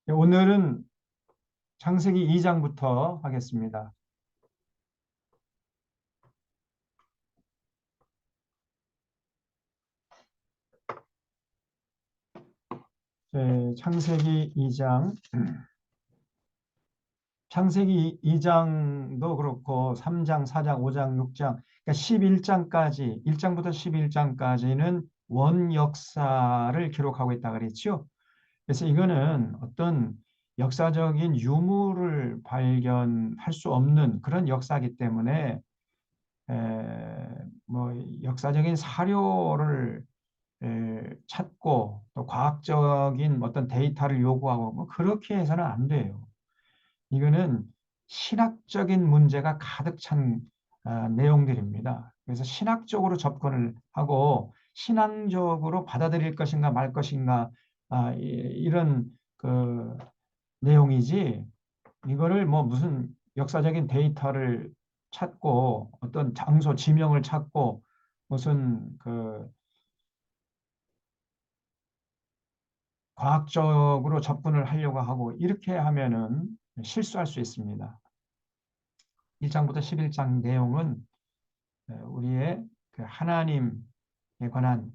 오늘은 창세기 2장부터 하겠습니다. 창세기 2장, 창세기 2장도 그렇고 3장, 4장, 5장, 6장, 그러니까 11장까지, 1장부터 11장까지는 원역사를 기록하고 있다 그랬죠. 그래서 이거는 어떤 역사적인 유물을 발견할 수 없는 그런 역사이기 때문에 뭐 역사적인 사료를 찾고 또 과학적인 어떤 데이터를 요구하고 뭐 그렇게 해서는 안 돼요. 이거는 신학적인 문제가 가득 찬 내용들입니다. 그래서 신학적으로 접근을 하고 신앙적으로 받아들일 것인가 말 것인가 이런 그 내용이지 이거를 뭐 무슨 역사적인 데이터를 찾고 어떤 장소 지명을 찾고 무슨 그 과학적으로 접근을 하려고 하고 이렇게 하면은 실수할 수 있습니다. 1장부터 11장 내용은 우리의 그 하나님에 관한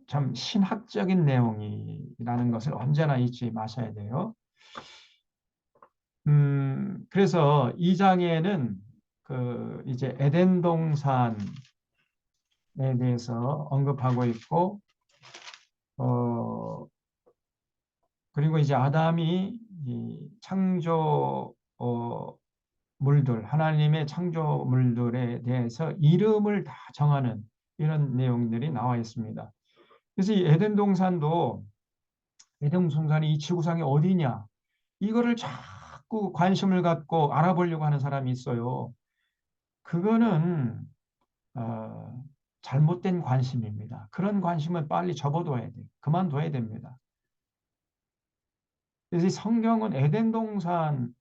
참 신학적인 내용이라는 것을 언제나 잊지 마셔야 돼요. 그래서 2장에는 그 이제 에덴 동산에 대해서 언급하고 있고, 그리고 이제 아담이 이 창조 물들, 하나님의 창조물들에 대해서 이름을 다 정하는 이런 내용들이 나와 있습니다. 그래서 이 에덴 동산이 이 지구상에 어디냐? 이거를 자꾸 관심을 갖고 알아보려고 하는 사람이 있어요. 그거는 잘못된 관심입니다. 그런 관심은 빨리 접어둬야 돼. 그만둬야 됩니다. 그래서 이 성경은 에덴 동산이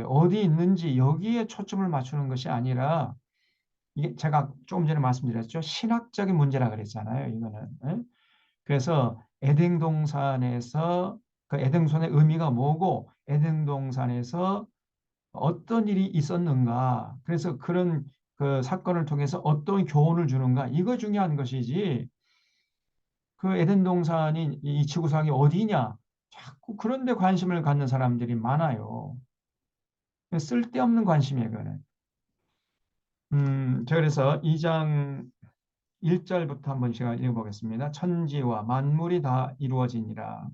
어디 있는지 여기에 초점을 맞추는 것이 아니라 이게 제가 조금 전에 말씀드렸죠. 신학적인 문제라 그랬잖아요. 이거는. 그래서 에덴 동산에서 그 에덴 동산의 의미가 뭐고 에덴 동산에서 어떤 일이 있었는가. 그래서 그런 그 사건을 통해서 어떤 교훈을 주는가. 이거 중요한 것이지. 그 에덴 동산이 이 지구상이 어디냐. 자꾸 그런 데 관심을 갖는 사람들이 많아요. 쓸데없는 관심이에요, 그거는. 자, 그래서 2장 1절부터 한번 제가 읽어보겠습니다. 천지와 만물이 다 이루어지니라.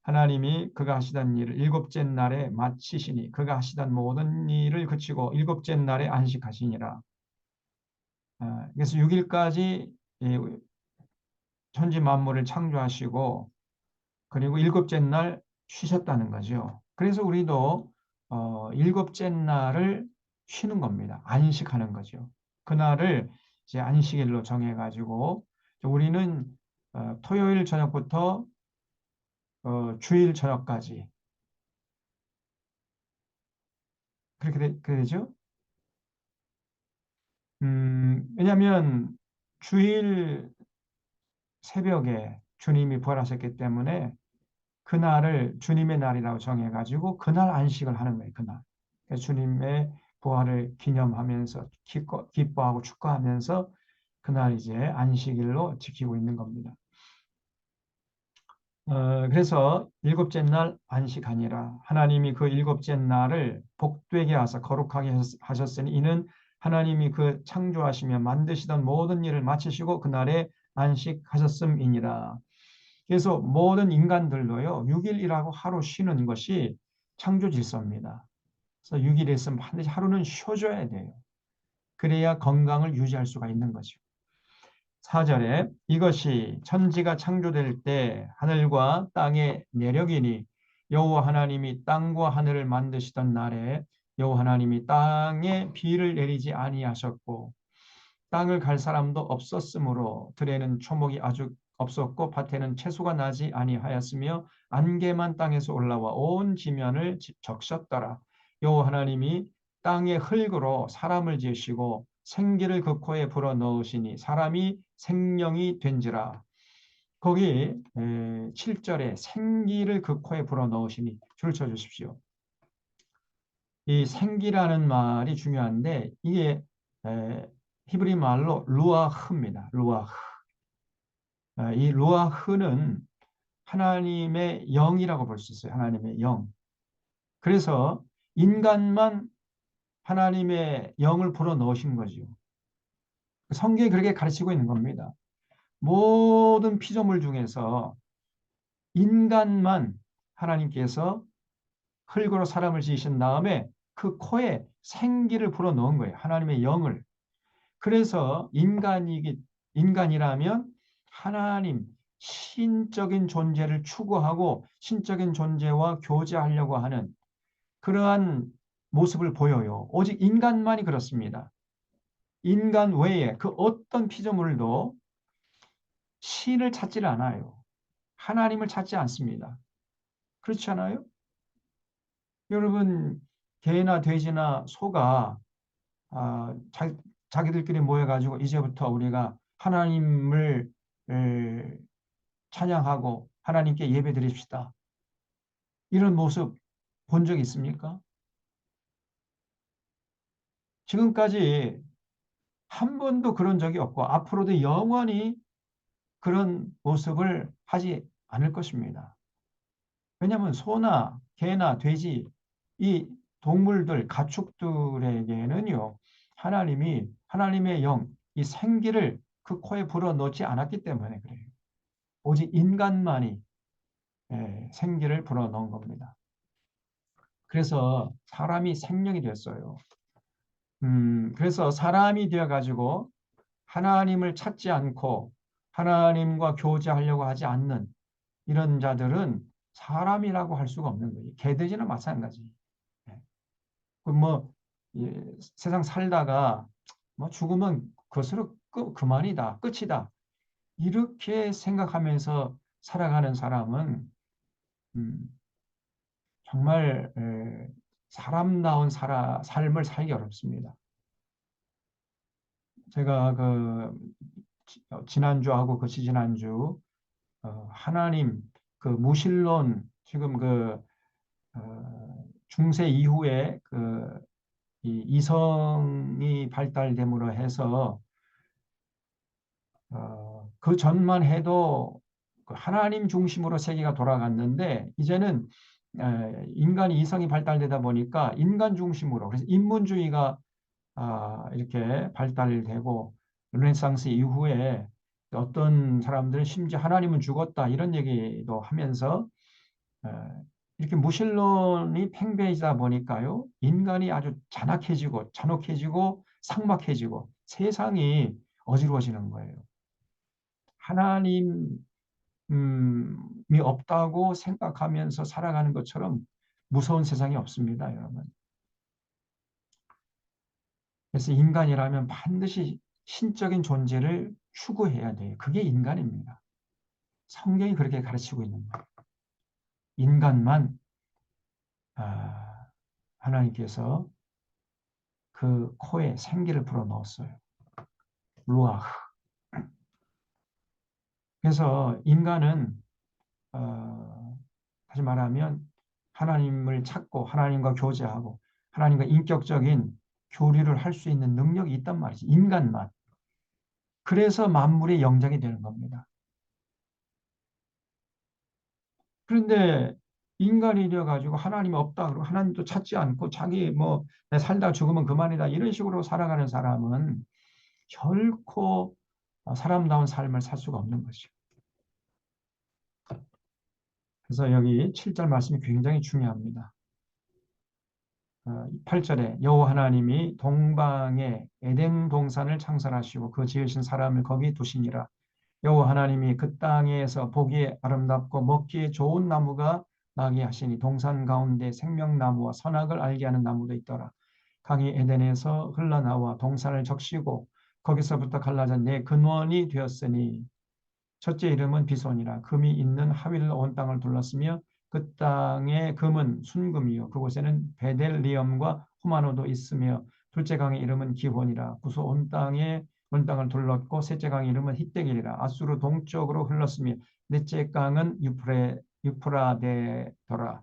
하나님이 그가 하시던 일을 일곱째 날에 마치시니 그가 하시던 모든 일을 그치고 일곱째 날에 안식하시니라. 그래서 6일까지 천지 만물을 창조하시고 그리고 일곱째 날 쉬셨다는 거죠. 그래서 우리도 일곱째 날을 쉬는 겁니다. 안식하는 거죠. 그날을 이제 안식일로 정해가지고 우리는 토요일 저녁부터 주일 저녁까지 그렇게 되죠. 왜냐하면 주일 새벽에 주님이 부활하셨기 때문에 그날을 주님의 날이라고 정해가지고 그날 안식을 하는 거예요. 그날. 그래서 주님의 부활을 기념하면서 기뻐하고 축하하면서 그날 이제 안식일로 지키고 있는 겁니다. 그래서 일곱째 날 안식하니라. 하나님이 그 일곱째 날을 복되게 하사 거룩하게 하셨으니 이는 하나님이 그 창조하시며 만드시던 모든 일을 마치시고 그날에 안식하셨음이니라. 그래서 모든 인간들도요, 6일이라고 하루 쉬는 것이 창조 질서입니다. 그래서 6일 있으면 반드시 하루는 쉬어줘야 돼요. 그래야 건강을 유지할 수가 있는 거죠. 4절에 이것이 천지가 창조될 때 하늘과 땅의 내력이니 여호와 하나님이 땅과 하늘을 만드시던 날에 여호와 하나님이 땅에 비를 내리지 아니하셨고 땅을 갈 사람도 없었으므로 들에는 초목이 아주 없었고 밭에는 채소가 나지 아니하였으며 안개만 땅에서 올라와 온 지면을 적셨더라. 여호와 하나님이 땅의 흙으로 사람을 지으시고 생기를 그 코에 불어 넣으시니 사람이 생명이 된지라. 거기 7절에 생기를 그 코에 불어넣으시니 줄 쳐주십시오. 이 생기라는 말이 중요한데 이게 히브리 말로 루아흐입니다. 루아흐. 이 루아흐는 하나님의 영이라고 볼 수 있어요. 하나님의 영. 그래서 인간만 하나님의 영을 불어넣으신 거죠. 성경이 그렇게 가르치고 있는 겁니다. 모든 피조물 중에서 인간만 하나님께서 흙으로 사람을 지으신 다음에 그 코에 생기를 불어넣은 거예요. 하나님의 영을. 그래서 인간이라면 하나님, 신적인 존재를 추구하고 신적인 존재와 교제하려고 하는 그러한 모습을 보여요. 오직 인간만이 그렇습니다. 인간 외에 그 어떤 피조물도 신을 찾지를 않아요. 하나님을 찾지 않습니다. 그렇지 않아요? 여러분, 개나 돼지나 소가 자기들끼리 모여가지고 이제부터 우리가 하나님을 찬양하고 하나님께 예배 드립시다. 이런 모습 본 적 있습니까? 지금까지 한 번도 그런 적이 없고 앞으로도 영원히 그런 모습을 하지 않을 것입니다. 왜냐하면 소나 개나 돼지 이 동물들, 가축들에게는요, 하나님이 하나님의 영, 이 생기를 그 코에 불어넣지 않았기 때문에 그래요. 오직 인간만이 생기를 불어넣은 겁니다. 그래서 사람이 생명이 됐어요. 그래서 사람이 되어가지고 하나님을 찾지 않고 하나님과 교제하려고 하지 않는 이런 자들은 사람이라고 할 수가 없는 거예요. 개돼지나 마찬가지. 뭐 세상 살다가 뭐 죽으면 그것으로 그만이다, 끝이다. 이렇게 생각하면서 살아가는 사람은 정말 사람다운 삶을 살기 어렵습니다. 제가 지난주하고 그 지난주 하나님 그 무신론 지금 중세 이후에 이 이성이 발달됨으로 해서 그 전만 해도 그 하나님 중심으로 세계가 돌아갔는데 이제는 인간이 이성이 발달되다 보니까 인간 중심으로 그래서 인문주의가 이렇게 발달되고 르네상스 이후에 어떤 사람들은 심지어 하나님은 죽었다 이런 얘기도 하면서 이렇게 무신론이 팽배해지다 보니까요 인간이 아주 잔혹해지고 삭막해지고 세상이 어지러워지는 거예요. 하나님이 없다고 생각하면서 살아가는 것처럼 무서운 세상이 없습니다, 여러분. 그래서 인간이라면 반드시 신적인 존재를 추구해야 돼요. 그게 인간입니다. 성경이 그렇게 가르치고 있는 거예요. 인간만 하나님께서 그 코에 생기를 불어넣었어요. 루아흐. 그래서 인간은 다시 말하면 하나님을 찾고 하나님과 교제하고 하나님과 인격적인 교류를 할 수 있는 능력이 있단 말이지. 인간만. 그래서 만물의 영장이 되는 겁니다. 그런데 인간이 되어가지고 하나님 없다 그러고 하나님도 찾지 않고 자기 뭐 내 살다 죽으면 그만이다 이런 식으로 살아가는 사람은 결코 사람다운 삶을 살 수가 없는 것이죠. 그래서 여기 7절 말씀이 굉장히 중요합니다. 8절에 여호와 하나님이 동방에 에덴 동산을 창설하시고 그 지으신 사람을 거기 두시니라. 여호와 하나님이 그 땅에서 보기에 아름답고 먹기에 좋은 나무가 나게 하시니 동산 가운데 생명나무와 선악을 알게 하는 나무도 있더라. 강이 에덴에서 흘러나와 동산을 적시고 거기서부터 갈라져 네 근원이 되었으니 첫째 이름은 비손이라. 금이 있는 하윌로 온 땅을 둘렀으며 그 땅의 금은 순금이요 그곳에는 베델리엄과 후마노도 있으며 둘째 강의 이름은 기혼이라. 구소 온 땅에 온 땅을 둘렀고 셋째 강의 이름은 히데길이라. 아수르 동쪽으로 흘렀으며 넷째 강은 유프라데더라.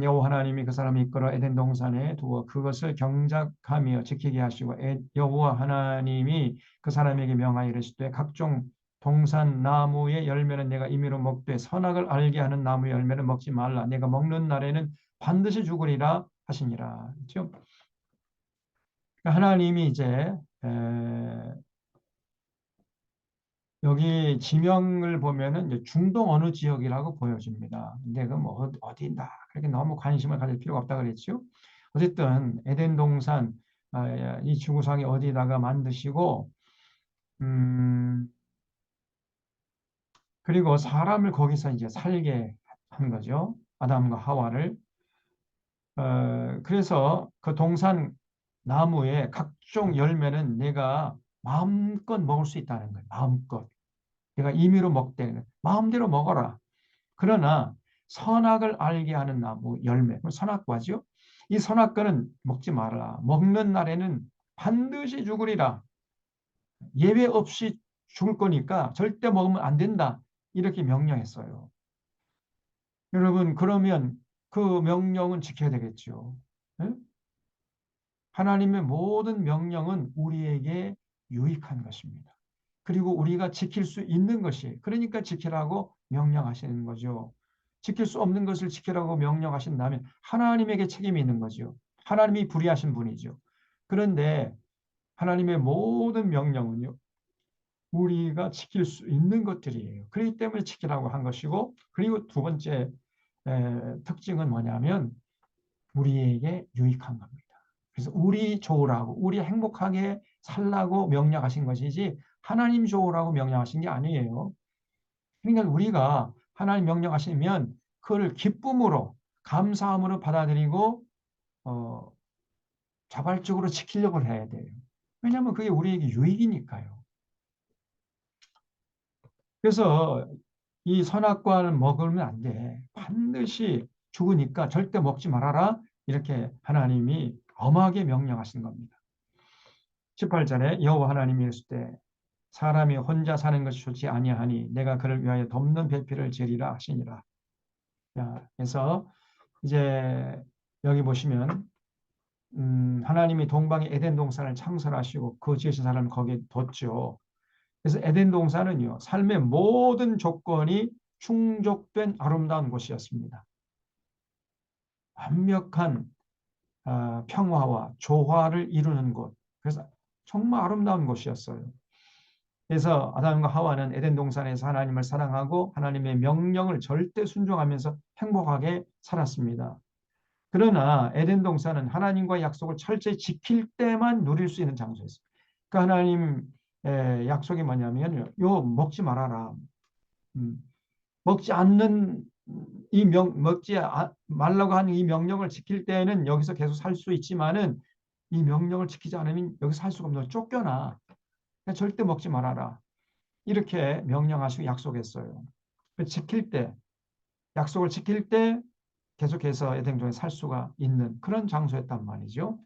여호와 하나님이 그 사람을 이끌어 에덴 동산에 두어 그것을 경작하며 지키게 하시고 여호와 하나님이 그 사람에게 명하여 이르시되 각종 동산 나무의 열매는 내가 임의로 먹되 선악을 알게 하는 나무의 열매는 먹지 말라. 내가 먹는 날에는 반드시 죽으리라 하시니라. 그렇죠? 하나님이 이제 여기 지명을 보면은 이제 중동 어느 지역이라고 보여집니다. 근데 그 뭐 어디다 그렇게 너무 관심을 가질 필요가 없다 그랬죠. 어쨌든 에덴 동산 이 지구상에 어디다가 만드시고 음, 그리고 사람을 거기서 이제 살게 한 거죠. 아담과 하와를. 그래서 그 동산 나무의 각종 열매는 내가 마음껏 먹을 수 있다는 거예요. 마음껏. 내가 임의로 먹되 마음대로 먹어라. 그러나 선악을 알게 하는 나무 열매, 선악과죠. 이 선악과는 먹지 말아라. 먹는 날에는 반드시 죽으리라. 예외 없이 죽을 거니까 절대 먹으면 안 된다. 이렇게 명령했어요. 여러분, 그러면 그 명령은 지켜야 되겠죠. 네? 하나님의 모든 명령은 우리에게 유익한 것입니다. 그리고 우리가 지킬 수 있는 것이, 그러니까 지키라고 명령하시는 거죠. 지킬 수 없는 것을 지키라고 명령하신다면 하나님에게 책임이 있는 거죠. 하나님이 불의하신 분이죠. 그런데 하나님의 모든 명령은요, 우리가 지킬 수 있는 것들이에요. 그렇기 때문에 지키라고 한 것이고, 그리고 두 번째 특징은 뭐냐면 우리에게 유익한 겁니다. 그래서 우리 좋으라고, 우리 행복하게 살라고 명령하신 것이지 하나님 좋으라고 명령하신 게 아니에요. 그러니까 우리가 하나님 명령하시면 그걸 기쁨으로, 감사함으로 받아들이고 어, 자발적으로 지키려고 해야 돼요. 왜냐하면 그게 우리에게 유익이니까요. 그래서 이 선악과를 먹으면 안 돼. 반드시 죽으니까 절대 먹지 말아라. 이렇게 하나님이 엄하게 명령하신 겁니다. 18절에 여호와 하나님이 이르실 때 사람이 혼자 사는 것이 좋지 아니하니 내가 그를 위하여 덮는 배필을 재리라 하시니라. 자, 그래서 이제 여기 보시면 하나님이 동방의 에덴 동산을 창설하시고 그 지으신 사람을 거기에 뒀죠. 그래서 에덴 동산은요, 삶의 모든 조건이 충족된 아름다운 곳이었습니다. 완벽한 평화와 조화를 이루는 곳. 그래서 정말 아름다운 곳이었어요. 그래서 아담과 하와는 에덴 동산에서 하나님을 사랑하고 하나님의 명령을 절대 순종하면서 행복하게 살았습니다. 그러나 에덴 동산은 하나님과의 약속을 철저히 지킬 때만 누릴 수 있는 장소였어요. 그 하나님 약속이 뭐냐면 요 먹지 말아라. 음, 먹지 않는 먹지 말라고 하는 이 명령을 지킬 때에는 여기서 계속 살 수 있지만은 이 명령을 지키지 않으면 여기서 살 수가 없는 쫓겨나. 절대 먹지 말아라. 이렇게 명령하시고 약속했어요. 지킬 때, 약속을 지킬 때 계속해서 에덴동에 살 수가 있는 그런 장소였단 말이죠.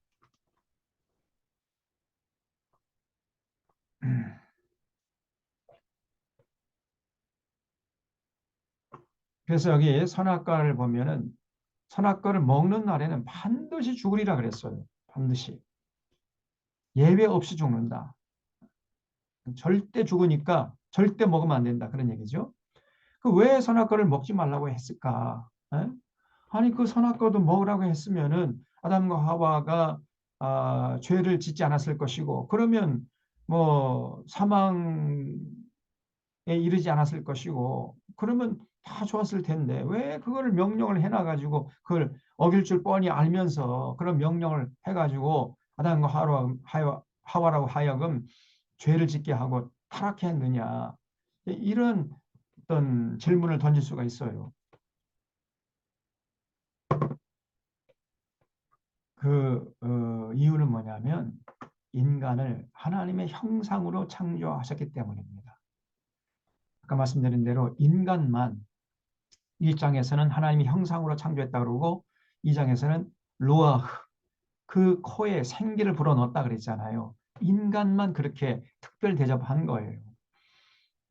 그래서 여기 선악과를 보면은 선악과를 먹는 날에는 반드시 죽으리라 그랬어요. 반드시. 예외 없이 죽는다. 절대 죽으니까 절대 먹으면 안 된다. 그런 얘기죠. 그 왜 선악과를 먹지 말라고 했을까? 에? 아니 그 선악과도 먹으라고 했으면은 아담과 하와가 죄를 짓지 않았을 것이고 그러면 뭐 사망에 이르지 않았을 것이고 그러면 다 좋았을 텐데 왜 그거를 명령을 해놔가지고 그걸 어길 줄 뻔히 알면서 그런 명령을 해가지고 아담과 하와라고 하여금 죄를 짓게 하고 타락해 했느냐 이런 어떤 질문을 던질 수가 있어요. 이유는 뭐냐면 인간을 하나님의 형상으로 창조하셨기 때문입니다. 아까 말씀드린 대로 인간만 1장에서는 하나님의 형상으로 창조했다 그러고 2장에서는 루아흐 그 코에 생기를 불어넣었다 그랬잖아요. 인간만 그렇게 특별 대접한 거예요.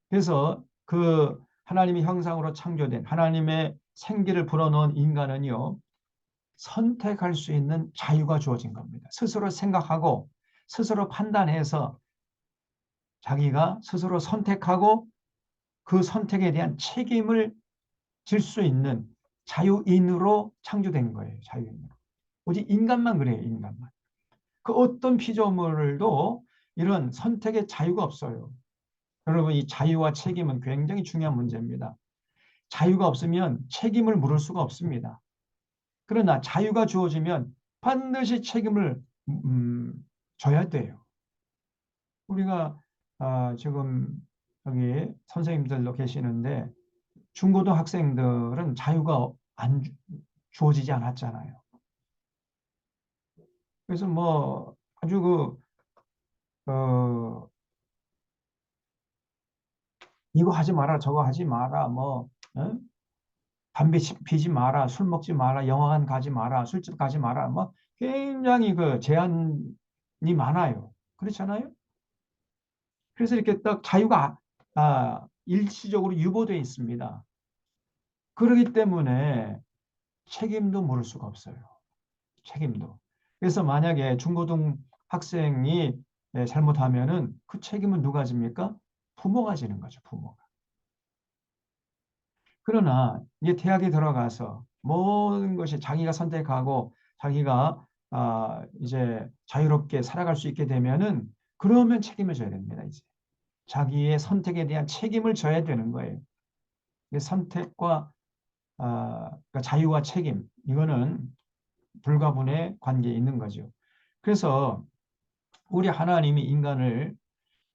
그래서 그 하나님의 형상으로 창조된 하나님의 생기를 불어넣은 인간은요, 선택할 수 있는 자유가 주어진 겁니다. 스스로 생각하고 스스로 판단해서 자기가 스스로 선택하고 그 선택에 대한 책임을 질 수 있는 자유인으로 창조된 거예요. 자유인으로. 오직 인간만 그래요. 인간만. 그 어떤 피조물도 이런 선택의 자유가 없어요. 여러분, 이 자유와 책임은 굉장히 중요한 문제입니다. 자유가 없으면 책임을 물을 수가 없습니다. 그러나 자유가 주어지면 반드시 책임을 져야 돼요. 우리가 지금 여기 선생님들도 계시는데 중고등학생들은 자유가 안 주어지지 않았잖아요. 그래서 뭐 아주 이거 하지 마라, 저거 하지 마라, 뭐 어? 담배 피지 마라, 술 먹지 마라, 영화관 가지 마라, 술집 가지 마라, 뭐 굉장히 그 제한이 많아요. 그렇잖아요? 그래서 이렇게 딱 자유가 일시적으로 유보되어 있습니다. 그렇기 때문에 책임도 물을 수가 없어요. 책임도. 그래서 만약에 중고등 학생이 잘못하면은 그 책임은 누가 집니까? 부모가 지는 거죠, 부모가. 그러나 이제 대학에 들어가서 모든 것이 자기가 선택하고 자기가 이제 자유롭게 살아갈 수 있게 되면은 그러면 책임을 져야 됩니다, 이제. 자기의 선택에 대한 책임을 져야 되는 거예요. 선택과 그러니까 자유와 책임 이거는 불가분의 관계에 있는 거죠. 그래서 우리 하나님이 인간을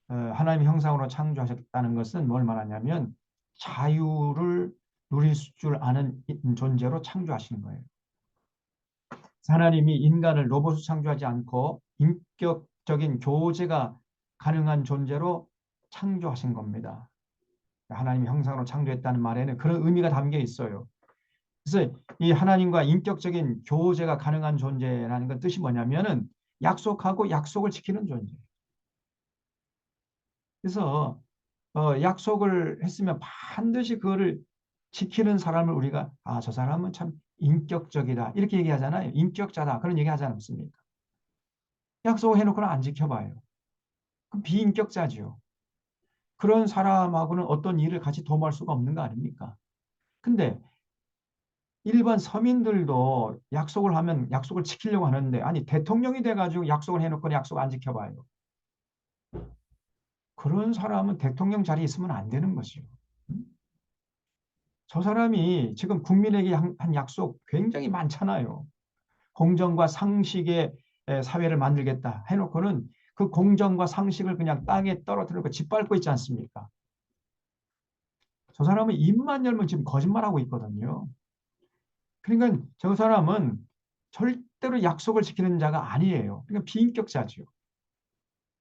하나님의 형상으로 창조하셨다는 것은 뭘 말하냐면 자유를 누릴 줄 아는 존재로 창조하신 거예요. 하나님이 인간을 로봇으로 창조하지 않고 인격적인 교제가 가능한 존재로 창조하신 겁니다. 하나님의 형상으로 창조했다는 말에는 그런 의미가 담겨 있어요. 그래서 이 하나님과 인격적인 교제가 가능한 존재라는 건 뜻이 뭐냐면은 약속하고 약속을 지키는 존재. 그래서 약속을 했으면 반드시 그거를 지키는 사람을 우리가 저 사람은 참 인격적이다 이렇게 얘기하잖아요. 인격자다 그런 얘기 하지 않습니까? 약속을 해놓고는 안 지켜봐요. 그럼 비인격자죠. 그런 사람하고는 어떤 일을 같이 도모할 수가 없는 거 아닙니까? 근데 일반 서민들도 약속을 하면 약속을 지키려고 하는데 아니 대통령이 돼가지고 약속을 해놓고 약속 안 지켜봐요. 그런 사람은 대통령 자리에 있으면 안 되는 것이요. 저 사람이 지금 국민에게 한 약속 굉장히 많잖아요. 공정과 상식의 사회를 만들겠다 해놓고는 그 공정과 상식을 그냥 땅에 떨어뜨리고 짓밟고 있지 않습니까? 저 사람은 입만 열면 지금 거짓말하고 있거든요. 그러니까 저 사람은 절대로 약속을 지키는 자가 아니에요. 그러니까 비인격자죠.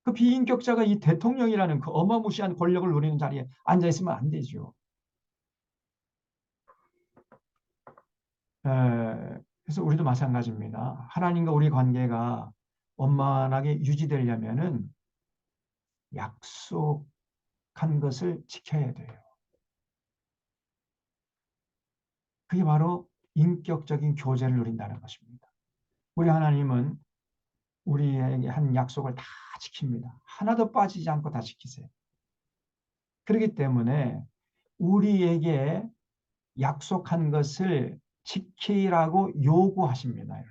그 비인격자가 이 대통령이라는 그 어마무시한 권력을 누리는 자리에 앉아 있으면 안 되죠. 그래서 우리도 마찬가지입니다. 하나님과 우리 관계가 원만하게 유지되려면은 약속한 것을 지켜야 돼요. 그게 바로 인격적인 교제를 누린다는 것입니다. 우리 하나님은 우리에게 한 약속을 다 지킵니다. 하나도 빠지지 않고 다 지키세요. 그렇기 때문에 우리에게 약속한 것을 지키라고 요구하십니다.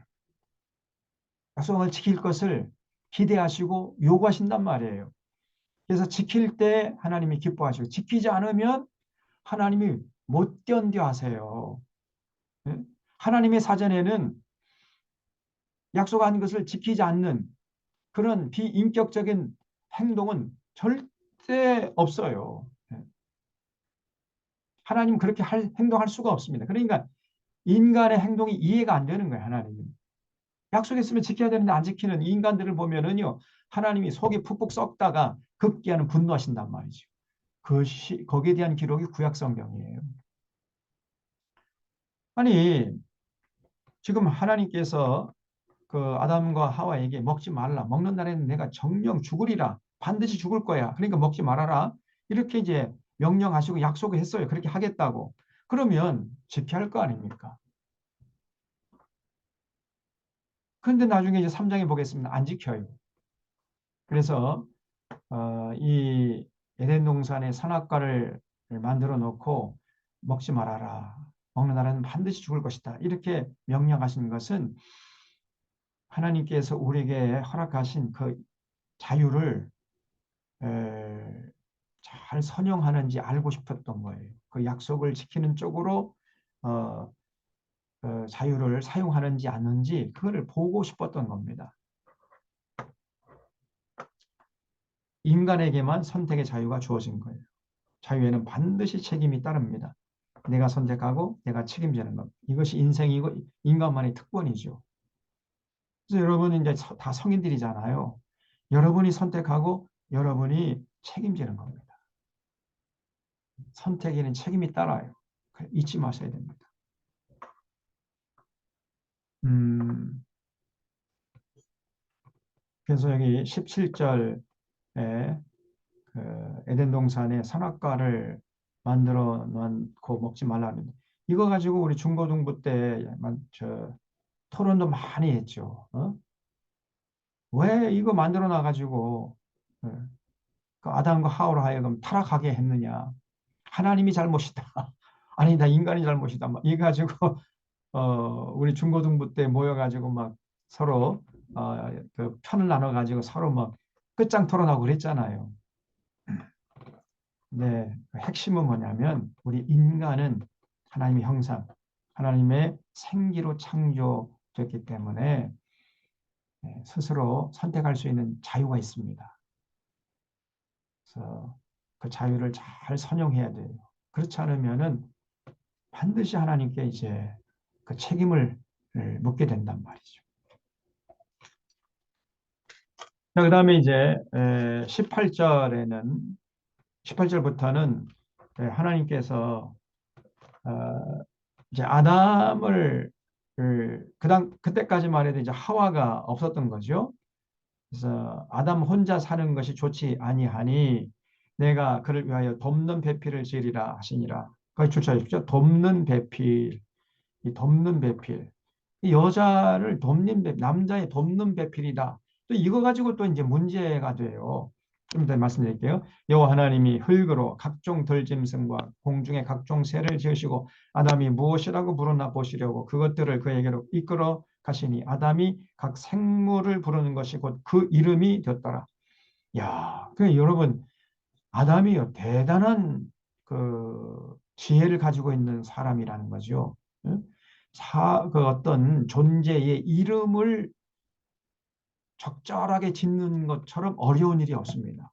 약속을 지킬 것을 기대하시고 요구하신단 말이에요. 그래서 지킬 때 하나님이 기뻐하시고 지키지 않으면 하나님이 못 견뎌 하세요. 하나님의 사전에는 약속한 것을 지키지 않는 그런 비인격적인 행동은 절대 없어요. 하나님 그렇게 행동할 수가 없습니다. 그러니까 인간의 행동이 이해가 안 되는 거예요. 하나님은. 약속했으면 지켜야 되는데 안 지키는 인간들을 보면은요. 하나님이 속이 푹푹 썩다가 급기야는 분노하신단 말이죠. 거기에 대한 기록이 구약 성경이에요. 아니 지금 하나님께서 그 아담과 하와에게 먹지 말라. 먹는 날에는 내가 정령 죽으리라. 반드시 죽을 거야. 그러니까 먹지 말아라. 이렇게 이제 명령하시고 약속을 했어요. 그렇게 하겠다고. 그러면 지켜야 할 거 아닙니까? 그런데 나중에 이제 3장에 보겠습니다. 안 지켜요. 그래서 이 에덴 동산에 선악과를 만들어 놓고 먹지 말아라. 먹는 날에는 반드시 죽을 것이다. 이렇게 명령하신 것은 하나님께서 우리에게 허락하신 그 자유를 잘 선용하는지 알고 싶었던 거예요. 그 약속을 지키는 쪽으로 어, 자유를 사용하는지 않는지 그거를 보고 싶었던 겁니다. 인간에게만 선택의 자유가 주어진 거예요. 자유에는 반드시 책임이 따릅니다. 내가 선택하고 내가 책임지는 것. 이것이 인생이고 인간만의 특권이죠. 그래서 여러분은 이제 다 성인들이잖아요. 여러분이 선택하고 여러분이 책임지는 겁니다. 선택에는 책임이 따라요. 잊지 마셔야 됩니다. 음, 그래서 여기 17절에 그 에덴 동산에 선악과를 만들어 놓고 먹지 말라는 이거 가지고 우리 중고등부 때 토론도 많이 했죠. 왜 이거 만들어 놔 가지고 그 아담과 하와로 하여금 타락하게 했느냐? 하나님이 잘못이다. 아니다, 인간이 잘못이다. 막 이 가지고 우리 중고등부 때 모여가지고 막 서로 그 편을 나눠가지고 서로 막 끝장 토론하고 그랬잖아요. 네, 핵심은 뭐냐면 우리 인간은 하나님의 형상, 하나님의 생기로 창조됐기 때문에 스스로 선택할 수 있는 자유가 있습니다. 그래서 그 자유를 잘 선용해야 돼요. 그렇지 않으면은 반드시 하나님께 이제 그 책임을 묻게 된단 말이죠. 자, 그다음에 이제 18절에는 18절부터는 하나님께서 이제 아담을 그때까지만 해도 이제 하와가 없었던 거죠. 그래서 아담 혼자 사는 것이 좋지 아니하니 내가 그를 위하여 돕는 배필을 지으리라 하시니라. 거기 주차하십시오. 돕는 배필, 이 돕는 배필. 이 여자를 돕는 남자의 돕는 배필이다. 또 이거 가지고 또 이제 문제가 돼요. 좀 더 말씀드릴게요. 여호와 하나님이 흙으로 각종 들짐승과 공중의 각종 새를 지으시고 아담이 무엇이라고 부르나 보시려고 그것들을 그에게로 이끌어 가시니 아담이 각 생물을 부르는 것이 곧 그 이름이 되었더라. 야, 그 여러분 아담이요 대단한 그 지혜를 가지고 있는 사람이라는 거죠. 응? 그 어떤 존재의 이름을 적절하게 짓는 것처럼 어려운 일이 없습니다.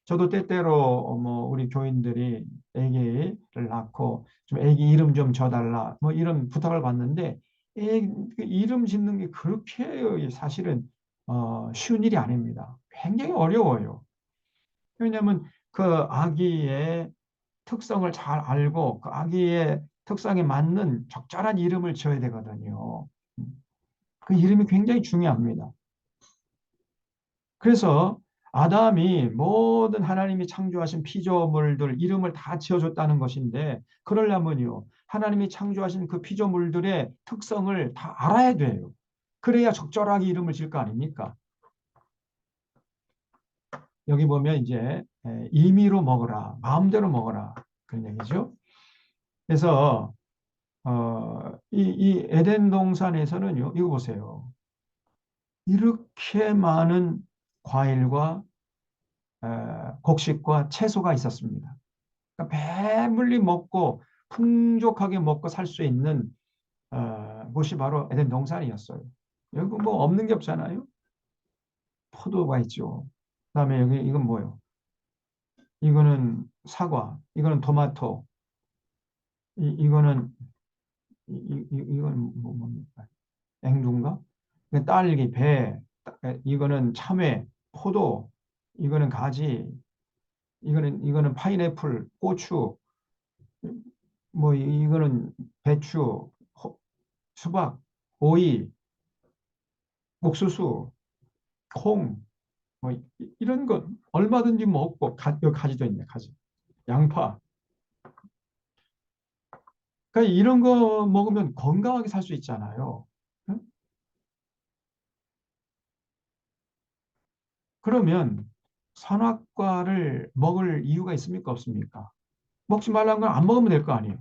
저도 때때로 뭐 우리 교인들이 아기를 낳고 좀 아기 이름 좀 줘달라 뭐 이런 부탁을 받는데 그 이름 짓는 게 그렇게 사실은 쉬운 일이 아닙니다. 굉장히 어려워요. 왜냐하면 그 아기의 특성을 잘 알고 그 아기의 특성에 맞는 적절한 이름을 지어야 되거든요. 그 이름이 굉장히 중요합니다. 그래서 아담이 모든 하나님이 창조하신 피조물들 이름을 다 지어줬다는 것인데 그러려면요 하나님이 창조하신 그 피조물들의 특성을 다 알아야 돼요. 그래야 적절하게 이름을 지을 거 아닙니까? 여기 보면 이제 임의로 먹어라, 마음대로 먹어라 그런 얘기죠. 그래서 이 에덴 동산에서는요 이거 보세요. 이렇게 많은 과일과 곡식과 채소가 있었습니다. 그러니까 배불리 먹고 풍족하게 먹고 살 수 있는 곳이 바로 에덴 동산이었어요. 여기 뭐 없는 게 없잖아요. 포도가 있죠. 그다음에 여기 이건 뭐예요? 이거는 사과, 이거는 토마토, 이거는 이건 뭡니까? 앵두인가? 딸기, 배, 이거는 참외, 포도, 이거는 가지, 이거는 파인애플, 고추, 뭐 이거는 배추, 수박, 오이, 옥수수, 콩, 뭐 이런 거 얼마든지 먹고 여기 가지도 있네, 가지. 양파. 그러니까 이런 거 먹으면 건강하게 살 수 있잖아요. 응? 그러면 선악과를 먹을 이유가 있습니까? 없습니까? 먹지 말라는 건 안 먹으면 될 거 아니에요.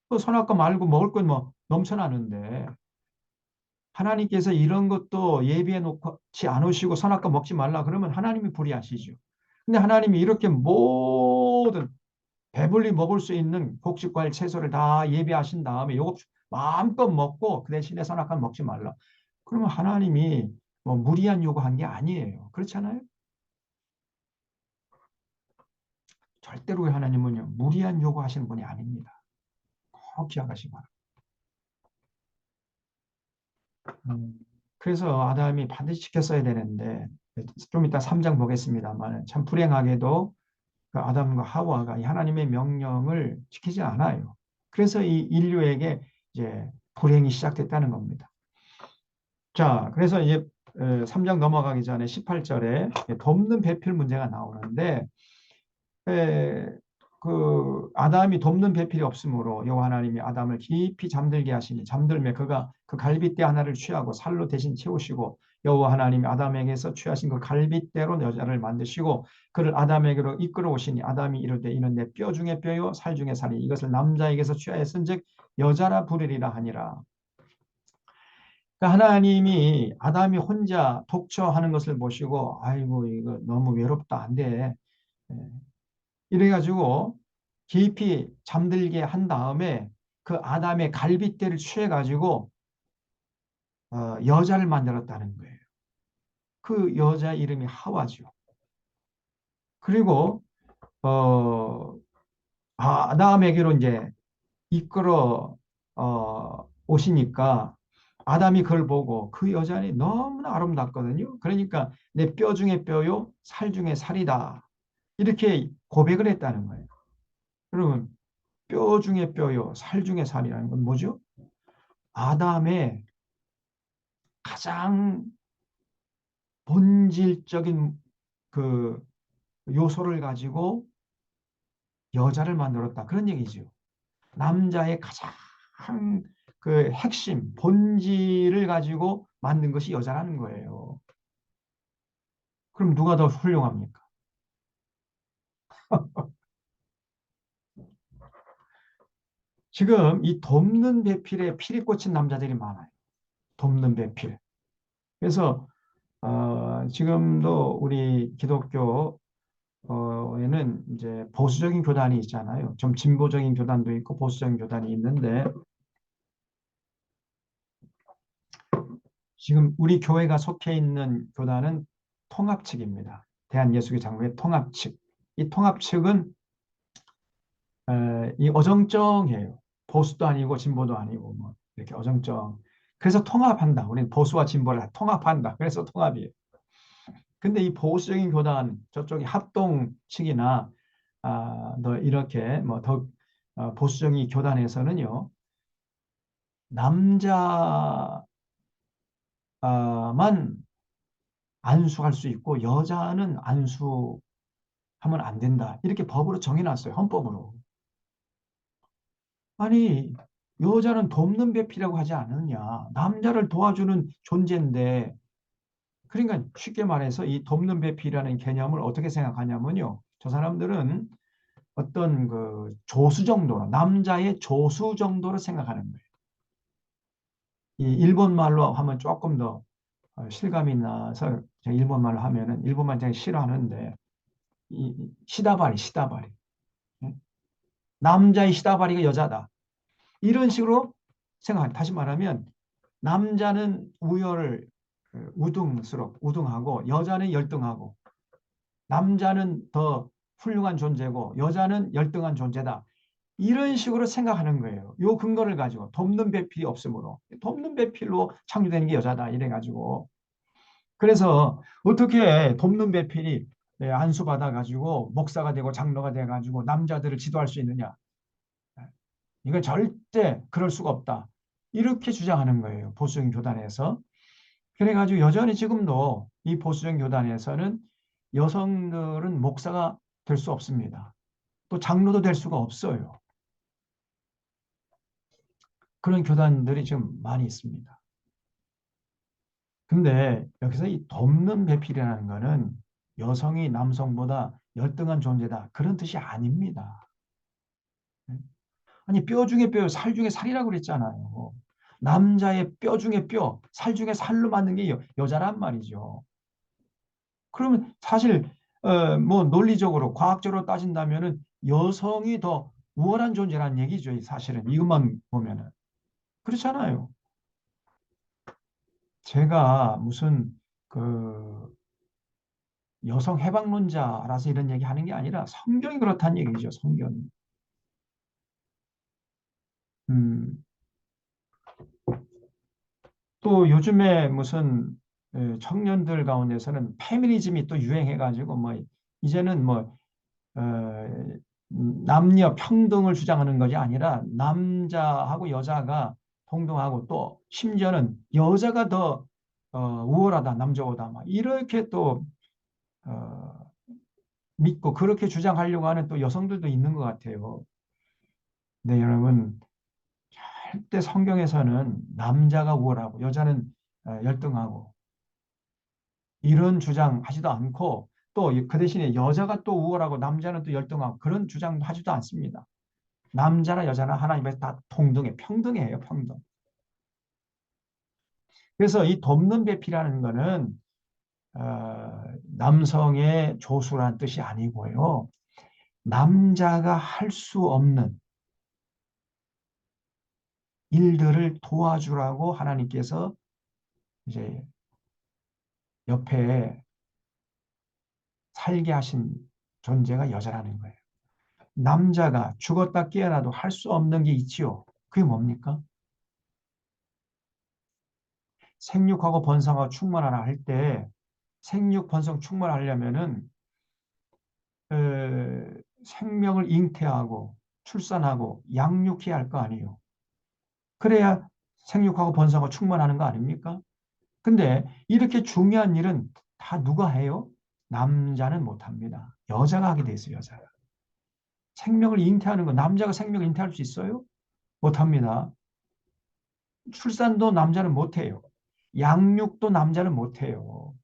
그 선악과 말고 먹을 건 뭐 넘쳐나는데 하나님께서 이런 것도 예비해 놓지 않으시고 선악과 먹지 말라 그러면 하나님이 불의하시죠. 근데 하나님이 이렇게 모든 배불리 먹을 수 있는 곡식과일 채소를 다 예비하신 다음에 요거 마음껏 먹고 그 대신에 선악과 먹지 말라. 그러면 하나님이 뭐 무리한 요구한 게 아니에요. 그렇잖아요? 절대로 하나님은요 무리한 요구하시는 분이 아닙니다. 꼭 기억하시기 바랍니다. 그래서 아담이 반드시 지켰어야 되는데 좀 이따 3장 보겠습니다만 참 불행하게도 그 아담과 하와가 이 하나님의 명령을 지키지 않아요. 그래서 이 인류에게 이제 불행이 시작됐다는 겁니다. 자, 그래서 이제 3장 넘어가기 전에 18절에 돕는 배필 문제가 나오는데 에, 그 아담이 돕는 배필이 없으므로 여호와 하나님이 아담을 깊이 잠들게 하시니 잠들매 그가 그 갈빗대 하나를 취하고 살로 대신 채우시고 여호와 하나님이 아담에게서 취하신 그 갈빗대로 여자를 만드시고 그를 아담에게로 이끌어 오시니 아담이 이르되 이는 내 뼈 중에 뼈요 살 중에 살이 이것을 남자에게서 취하였은즉 여자라 부르리라 하니라. 그러니까 하나님이 아담이 혼자 독처하는 것을 보시고 아이고 이거 너무 외롭다 안 돼. 이래가지고 깊이 잠들게 한 다음에 그 아담의 갈빗대를 취해가지고 여자를 만들었다는 거예요. 그 여자 이름이 하와죠. 그리고 어, 아담에게로 이제 이끌어 오시니까 아담이 그걸 보고 그 여자는 너무나 아름답거든요. 그러니까 내 뼈 중에 뼈요, 살 중에 살이다. 이렇게 고백을 했다는 거예요. 그러면 뼈 중에 뼈요, 살 중에 살이라는 건 뭐죠? 아담의 가장 본질적인 그 요소를 가지고 여자를 만들었다. 그런 얘기죠. 남자의 가장 그 핵심, 본질을 가지고 만든 것이 여자라는 거예요. 그럼 누가 더 훌륭합니까? 지금 이 돕는 배필에 피리 꽂힌 남자들이 많아요. 돕는 배필. 그래서 지금도 우리 기독교 에는 이제 보수적인 교단이 있잖아요. 좀 진보적인 교단도 있고 보수적인 교단이 있는데 지금 우리 교회가 속해 있는 교단은 통합 측입니다. 대한예수교 장로의 통합 측. 이 통합 측은 이 어정쩡해요. 보수도 아니고 진보도 아니고 뭐 이렇게 어정쩡. 그래서 통합한다. 우리는 보수와 진보를 통합한다. 그래서 통합이에요. 근데 이 보수적인 교단 저쪽이 합동 측이나 너 이렇게 뭐 더 보수적인 교단에서는요 남자만 안수할 수 있고 여자는 안수하면 안 된다 이렇게 법으로 정해놨어요. 헌법으로. 아니 여자는 돕는 배필이라고 하지 않느냐. 남자를 도와주는 존재인데 그러니까 쉽게 말해서 이 돕는 배필이라는 개념을 어떻게 생각하냐면요. 저 사람들은 어떤 그 조수 정도로 남자의 조수 정도로 생각하는 거예요. 이 일본 말로 하면 조금 더 실감이 나서 제가 일본 말로 하면은 일본 말 제가 싫어하는데 이 시다바리 시다바리 예? 남자의 시다바리가 여자다 이런 식으로 생각합니다. 다시 말하면 남자는 우열을 우등하고 여자는 열등하고 남자는 더 훌륭한 존재고 여자는 열등한 존재다. 이런 식으로 생각하는 거예요. 요 근거를 가지고 돕는 배필이 없으므로 돕는 배필로 창조되는 게 여자다 이래가지고 그래서 어떻게 돕는 배필이 안수받아 가지고 목사가 되고 장로가 돼 가지고 남자들을 지도할 수 있느냐? 이건 절대 그럴 수가 없다. 이렇게 주장하는 거예요. 보수적인 교단에서. 그래가지고 여전히 지금도 이 보수적 교단에서는 여성들은 목사가 될 수 없습니다. 또 장로도 될 수가 없어요. 그런 교단들이 지금 많이 있습니다. 근데 여기서 이 돕는 배필이라는 거는 여성이 남성보다 열등한 존재다. 그런 뜻이 아닙니다. 아니, 뼈 중에 뼈, 살 중에 살이라고 그랬잖아요. 남자의 뼈 중에 뼈, 살 중에 살로 만든 게 여자란 말이죠. 그러면 사실 뭐 논리적으로 과학적으로 따진다면은 여성이 더 우월한 존재라는 얘기죠. 사실은 이것만 보면은 그렇잖아요. 제가 무슨 그 여성 해방론자라서 이런 얘기 하는 게 아니라 성경이 그렇다는 얘기죠. 성경이. 음, 또 요즘에 무슨 청년들 가운데서는 페미니즘이 또 유행해가지고 뭐 이제는 뭐 남녀 평등을 주장하는 것이 아니라 남자하고 여자가 동등하고 또 심지어는 여자가 더 우월하다 남자보다 막 이렇게 또 어, 믿고 그렇게 주장하려고 하는 또 여성들도 있는 것 같아요. 네, 여러분 절대 성경에서는 남자가 우월하고 여자는 열등하고 이런 주장하지도 않고 또 그 대신에 여자가 또 우월하고 남자는 또 열등하고 그런 주장도 하지도 않습니다. 남자나 여자나 하나님께서 다 동등해, 평등해요, 평등. 그래서 이 돕는 배필이라는 거는 남성의 조수라는 뜻이 아니고요. 남자가 할 수 없는 일들을 도와주라고 하나님께서 이제 옆에 살게 하신 존재가 여자라는 거예요. 남자가 죽었다 깨어나도 할 수 없는 게 있지요. 그게 뭡니까? 생육하고 번성하고 충만하라 할 때 생육, 번성, 충만하려면은 생명을 잉태하고 출산하고 양육해야 할 거 아니에요. 그래야 생육하고 번성하고 충만하는 거 아닙니까? 근데 이렇게 중요한 일은 다 누가 해요? 남자는 못합니다. 여자가 하게 돼 있어요, 여자가. 생명을 잉태하는 거, 남자가 생명을 잉태할 수 있어요? 못합니다. 출산도 남자는 못해요. 양육도 남자는 못해요.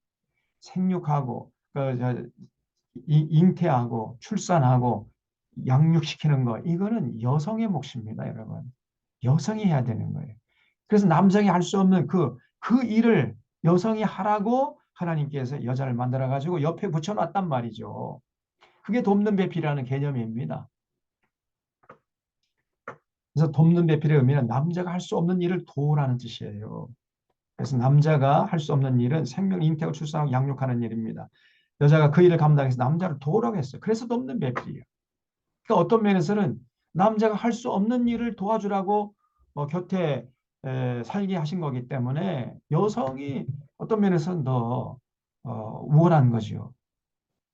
생육하고, 잉태하고, 출산하고, 양육시키는 거, 이거는 여성의 몫입니다, 여러분. 여성이 해야 되는 거예요. 그래서 남성이 할 수 없는 그 일을 여성이 하라고 하나님께서 여자를 만들어가지고 옆에 붙여놨단 말이죠. 그게 돕는 배필이라는 개념입니다. 그래서 돕는 배필의 의미는 남자가 할 수 없는 일을 도우라는 뜻이에요. 그래서 남자가 할 수 없는 일은 생명, 잉태하고 출산하고 양육하는 일입니다. 여자가 그 일을 감당해서 남자를 도우라고 했어요. 그래서 돕는 배필이에요. 그러니까 어떤 면에서는 남자가 할 수 없는 일을 도와주라고 곁에 살게 하신 거기 때문에 여성이 어떤 면에서는 더 우월한 거죠.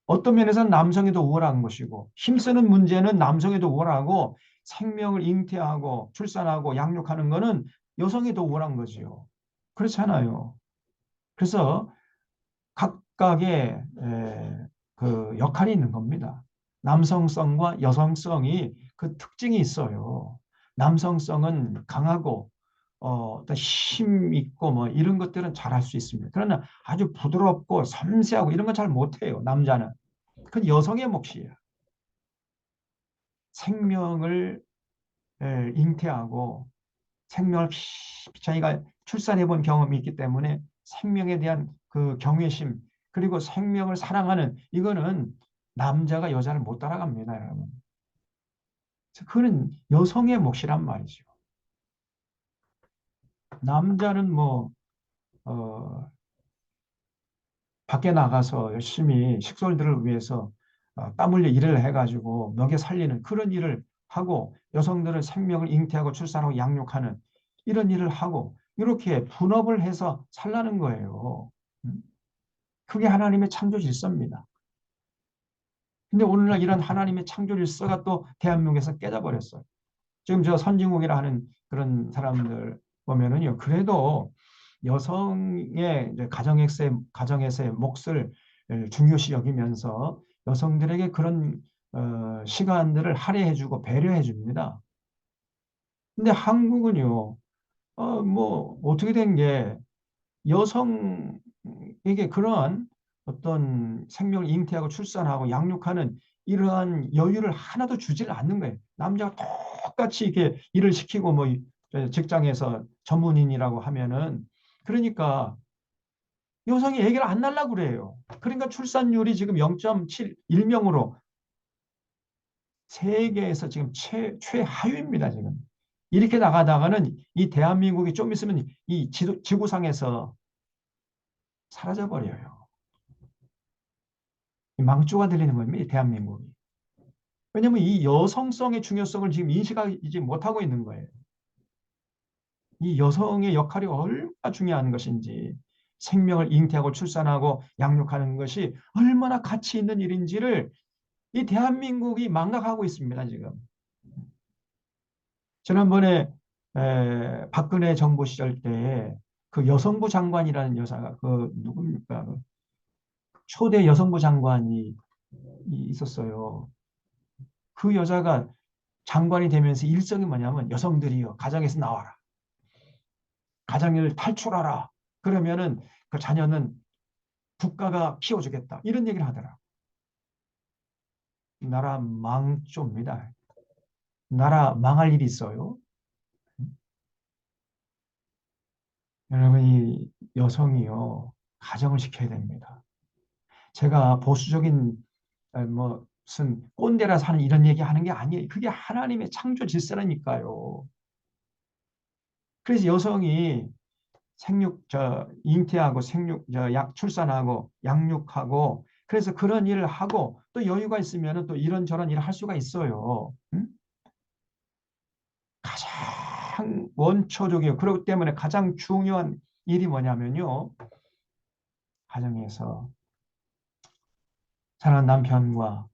어떤 면에서는 남성이 더 우월한 것이고 힘쓰는 문제는 남성이 더 우월하고 생명을 잉태하고 출산하고 양육하는 거는 여성이 더 우월한 거지요. 그렇잖아요. 그래서 각각의 그 역할이 있는 겁니다. 남성성과 여성성이 그 특징이 있어요. 남성성은 강하고 어떤 힘 있고 뭐 이런 것들은 잘할 수 있습니다. 그러나 아주 부드럽고 섬세하고 이런 건 잘 못해요. 남자는. 그건 여성의 몫이에요. 생명을 잉태하고 생명을 자기가 출산해 본 경험이 있기 때문에 생명에 대한 그 경외심 그리고 생명을 사랑하는 이거는 남자가 여자를 못 따라갑니다, 여러분. 그거는 여성의 몫이란 말이죠. 남자는 뭐 어, 밖에 나가서 열심히 식솔들을 위해서 땀 흘려 일을 해가지고 먹여 살리는 그런 일을 하고 여성들은 생명을 잉태하고 출산하고 양육하는 이런 일을 하고 이렇게 분업을 해서 살라는 거예요. 음? 그게 하나님의 창조 질서입니다. 근데 오늘날 이런 하나님의 창조 질서가 또 대한민국에서 깨져버렸어요. 지금 저 선진국이라 하는 그런 사람들 보면은요. 그래도 여성의 이제 가정에서의 몫을 중요시 여기면서 여성들에게 그런 시간들을 할애해주고 배려해줍니다. 근데 한국은요, 뭐 어떻게 된 게 여성에게 그러한 어떤 생명을 잉태하고 출산하고 양육하는 이러한 여유를 하나도 주질 않는 거예요. 남자가 똑같이 이렇게 일을 시키고 뭐 직장에서 전문인이라고 하면은 그러니까 여성이 아기를 안 낳으려고 그래요. 그러니까 출산율이 지금 0.71명으로 세계에서 지금 최하위입니다, 지금. 이렇게 나가다가는 이 대한민국이 좀 있으면 이 지구상에서 사라져 버려요. 망조가 들리는 겁니다, 대한민국이. 왜냐하면 이 여성성의 중요성을 지금 인식하지 못하고 있는 거예요. 이 여성의 역할이 얼마나 중요한 것인지, 생명을 잉태하고 출산하고 양육하는 것이 얼마나 가치 있는 일인지를 이 대한민국이 망각하고 있습니다, 지금. 지난번에 박근혜 정부 시절 때에 그 여성부 장관이라는 여사가 그 누굽니까? 그 초대 여성부 장관이 있었어요. 그 여자가 장관이 되면서 일성이 뭐냐면 여성들이요 가정에서 나와라. 가정을 탈출하라. 그러면은 그 자녀는 국가가 키워주겠다. 이런 얘기를 하더라. 나라 망조입니다. 나라 망할 일이 있어요. 여러분 이 여성이요 가정을 지켜야 됩니다. 제가 보수적인 무슨 꼰대라서 하는 이런 얘기 하는 게 아니에요. 그게 하나님의 창조 질서라니까요. 그래서 여성이 잉태하고 출산하고 양육하고 그래서 그런 일을 하고 또 여유가 있으면 또 이런저런 일을 할 수가 있어요. 응? 가장 원초적이고 그렇기 때문에 가장 중요한 일이 뭐냐면요. 가정에서 사랑하는 남편과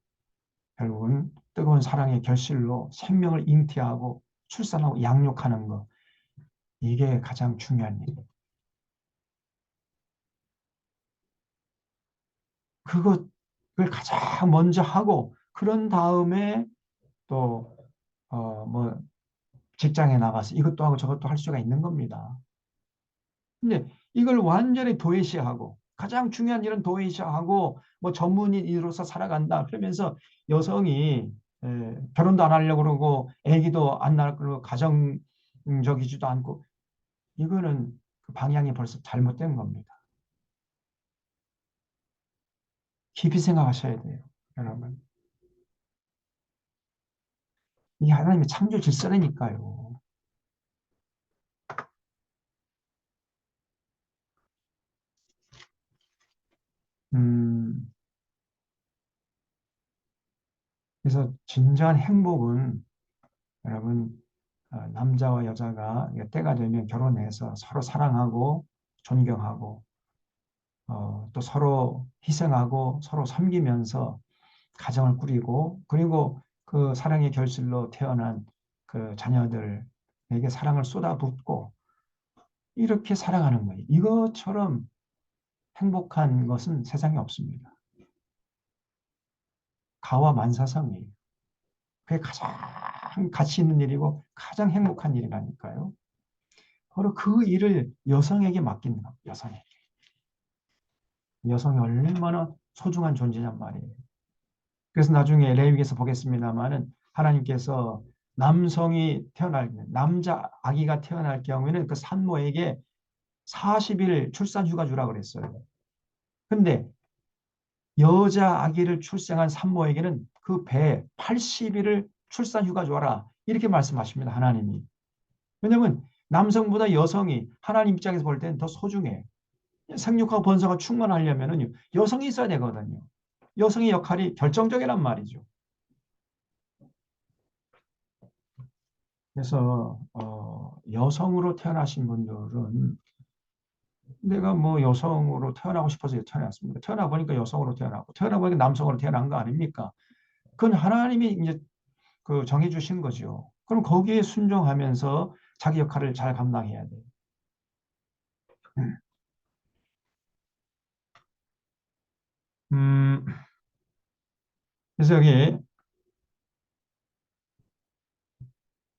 결국은 뜨거운 사랑의 결실로 생명을 잉태하고 출산하고 양육하는 것. 이게 가장 중요한 일이에요. 그것을 가장 먼저 하고 그런 다음에 또 뭐 직장에 나가서 이것도 하고 저것도 할 수가 있는 겁니다. 근데 이걸 완전히 도외시하고 가장 중요한 일은 도외시하고 뭐 전문인으로서 살아간다 그러면서 여성이 결혼도 안 하려고 그러고 아기도 안 낳으려고 그러고 가정적이지도 않고 이거는 그 방향이 벌써 잘못된 겁니다. 깊이 생각하셔야 돼요, 여러분. 이게 하나님의 창조 질서라니까요. 음, 그래서 진정한 행복은 여러분 남자와 여자가 때가 되면 결혼해서 서로 사랑하고 존경하고 또 서로 희생하고 서로 섬기면서 가정을 꾸리고 그리고 그 사랑의 결실로 태어난 그 자녀들에게 사랑을 쏟아붓고 이렇게 살아가는 거예요. 이것처럼 행복한 것은 세상에 없습니다. 가와만사성이에요. 그게 가장 가치 있는 일이고 가장 행복한 일이라니까요. 바로 그 일을 여성에게 맡기는 겁니다. 여성에게. 여성이 얼마나 소중한 존재냔 말이에요. 그래서 나중에 레위기에서 보겠습니다만은 하나님께서 남자 아기가 태어날 경우에는 그 산모에게 40일 출산 휴가 주라 그랬어요. 근데 여자 아기를 출생한 산모에게는 그 배 80일을 출산 휴가 줘라. 이렇게 말씀하십니다. 하나님이. 왜냐하면 남성보다 여성이 하나님 입장에서 볼 때는 더 소중해. 생육하고 번성을 충만하려면 여성이 있어야 되거든요. 여성의 역할이 결정적이란 말이죠. 그래서 여성으로 태어나신 분들은 내가 뭐 여성으로 태어나고 싶어서 태어났습니다. 태어나 보니까 여성으로 태어나고 태어나 보니까 남성으로 태어난 거 아닙니까? 그건 하나님이 이제 그 정해 주신 거죠. 그럼 거기에 순종하면서 자기 역할을 잘 감당해야 돼요. 음, 그래서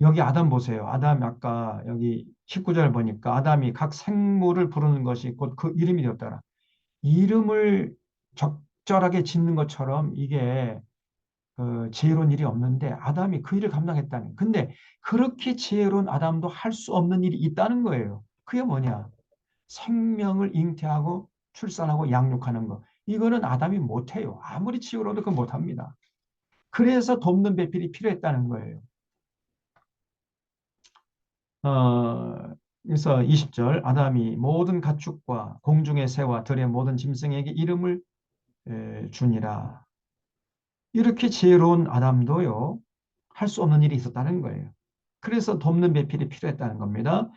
여기 아담 보세요. 아담 아까 여기 19절 보니까 아담이 각 생물을 부르는 것이 곧 그 이름이 되었더라. 이름을 적절하게 짓는 것처럼 이게 그 지혜로운 일이 없는데 아담이 그 일을 감당했다는. 근데 그렇게 지혜로운 아담도 할 수 없는 일이 있다는 거예요. 그게 뭐냐? 생명을 잉태하고 출산하고 양육하는 거. 이거는 아담이 못해요. 아무리 지혜로워도 그거 못합니다. 그래서 돕는 배필이 필요했다는 거예요. 그래서 20절 아담이 모든 가축과 공중의 새와 들의 모든 짐승에게 이름을 주니라. 이렇게 지혜로운 아담도요. 할 수 없는 일이 있었다는 거예요. 그래서 돕는 배필이 필요했다는 겁니다.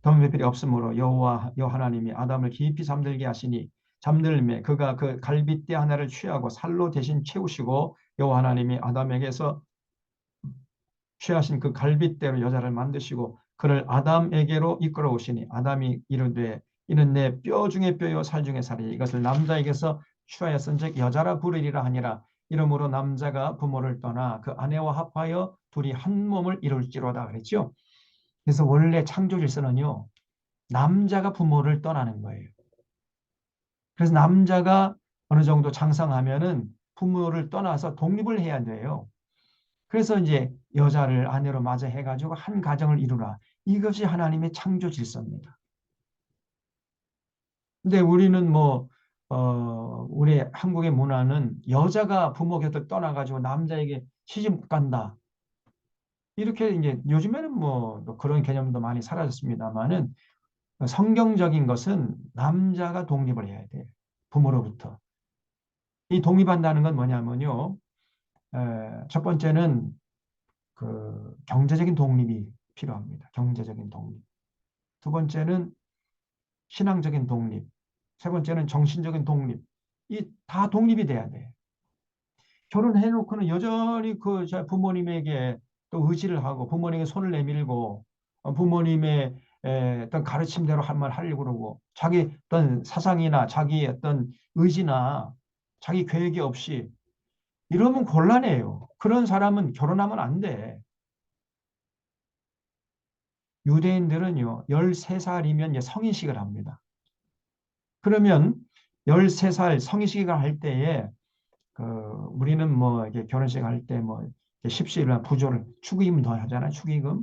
돕는 배필이 없으므로 여호와 하나님이 아담을 깊이 잠들게 하시니 잠들매 그가 그 갈빗대 하나를 취하고 살로 대신 채우시고 여호와 하나님이 아담에게서 취하신 그 갈빗대로 여자를 만드시고 그를 아담에게로 이끌어 오시니 아담이 이르되 이는 내 뼈 중에 뼈요 살 중에 살이 이것을 남자에게서 취하였은즉 여자라 부르리라 하니라. 이러므로 남자가 부모를 떠나 그 아내와 합하여 둘이 한 몸을 이룰지로다 그랬죠. 그래서 원래 창조 질서는요. 남자가 부모를 떠나는 거예요. 그래서 남자가 어느 정도 장성하면은 부모를 떠나서 독립을 해야 돼요. 그래서 이제 여자를 아내로 맞아 해가지고 한 가정을 이루라. 이것이 하나님의 창조 질서입니다. 근데 우리는 우리 한국의 문화는 여자가 부모 곁을 떠나가지고 남자에게 시집 간다. 이렇게 이제 요즘에는 뭐 그런 개념도 많이 사라졌습니다만은 성경적인 것은 남자가 독립을 해야 돼요. 부모로부터. 이 독립한다는 건 뭐냐면요. 첫 번째는 그 경제적인 독립이 필요합니다. 경제적인 독립. 두 번째는 신앙적인 독립. 세 번째는 정신적인 독립. 이 다 독립이 돼야 돼. 결혼해놓고는 여전히 그 부모님에게 또 의지를 하고 부모님에게 손을 내밀고 부모님의 어떤 가르침대로 할 말 하려고 그러고 자기 어떤 사상이나 자기 어떤 의지나 자기 계획이 없이 이러면 곤란해요. 그런 사람은 결혼하면 안 돼. 유대인들은요, 13살이면 성인식을 합니다. 그러면 13살 성인식을 할 때에 그 우리는 뭐 이게 결혼식 할 때 뭐 십시일반 부조를 축의금 더 하잖아요. 축의금.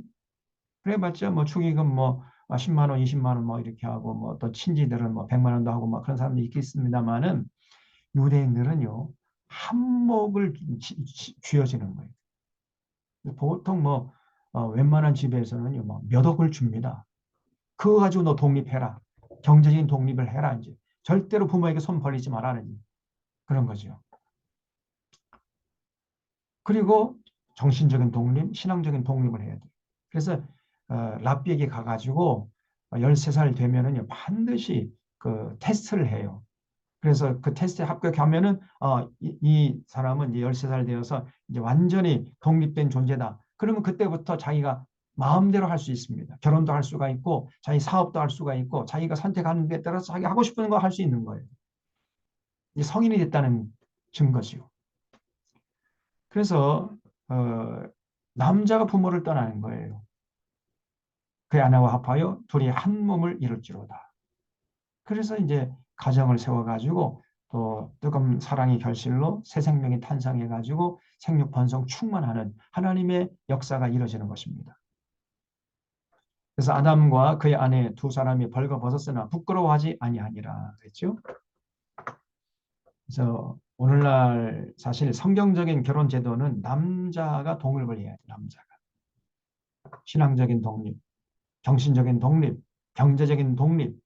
그래 봤자 뭐 축의금 뭐 10만 원, 20만 원 뭐 이렇게 하고 뭐 또 친지들은 뭐 100만 원도 하고 뭐 그런 사람도 있겠습니다만은 유대인들은요. 한몫을 쥐어지는 거예요. 보통 웬만한 집에서는요. 몇 억을 줍니다. 그거 가지고 너 독립해라. 경제적인 독립을 해라 이제. 절대로 부모에게 손 벌리지 말라는 그런 거죠. 그리고 정신적인 독립, 신앙적인 독립을 해야 돼요. 그래서 랍비에게 가가지고 13살 되면은요 반드시 그 테스트를 해요. 그래서 그 테스트에 합격하면은 이 사람은 이제 13살 되어서 이제 완전히 독립된 존재다. 그러면 그때부터 자기가 마음대로 할 수 있습니다. 결혼도 할 수가 있고 자기 사업도 할 수가 있고 자기가 선택하는 데 따라서 자기 하고 싶은 거 할 수 있는 거예요. 이 성인이 됐다는 증거지요. 그래서 남자가 부모를 떠나는 거예요. 그의 아내와 합하여 둘이 한 몸을 이룰지로다. 그래서 이제 가정을 세워가지고 또 뜨거운 사랑의 결실로 새 생명이 탄생해가지고 생육 번성 충만하는 하나님의 역사가 이루어지는 것입니다. 그래서 아담과 그의 아내 두 사람이 벌거벗었으나 부끄러워하지 아니하니라 그랬죠. 그래서 오늘날 사실 성경적인 결혼 제도는 남자가 독립을 해야 돼. 남자가 신앙적인 독립, 정신적인 독립, 경제적인 독립,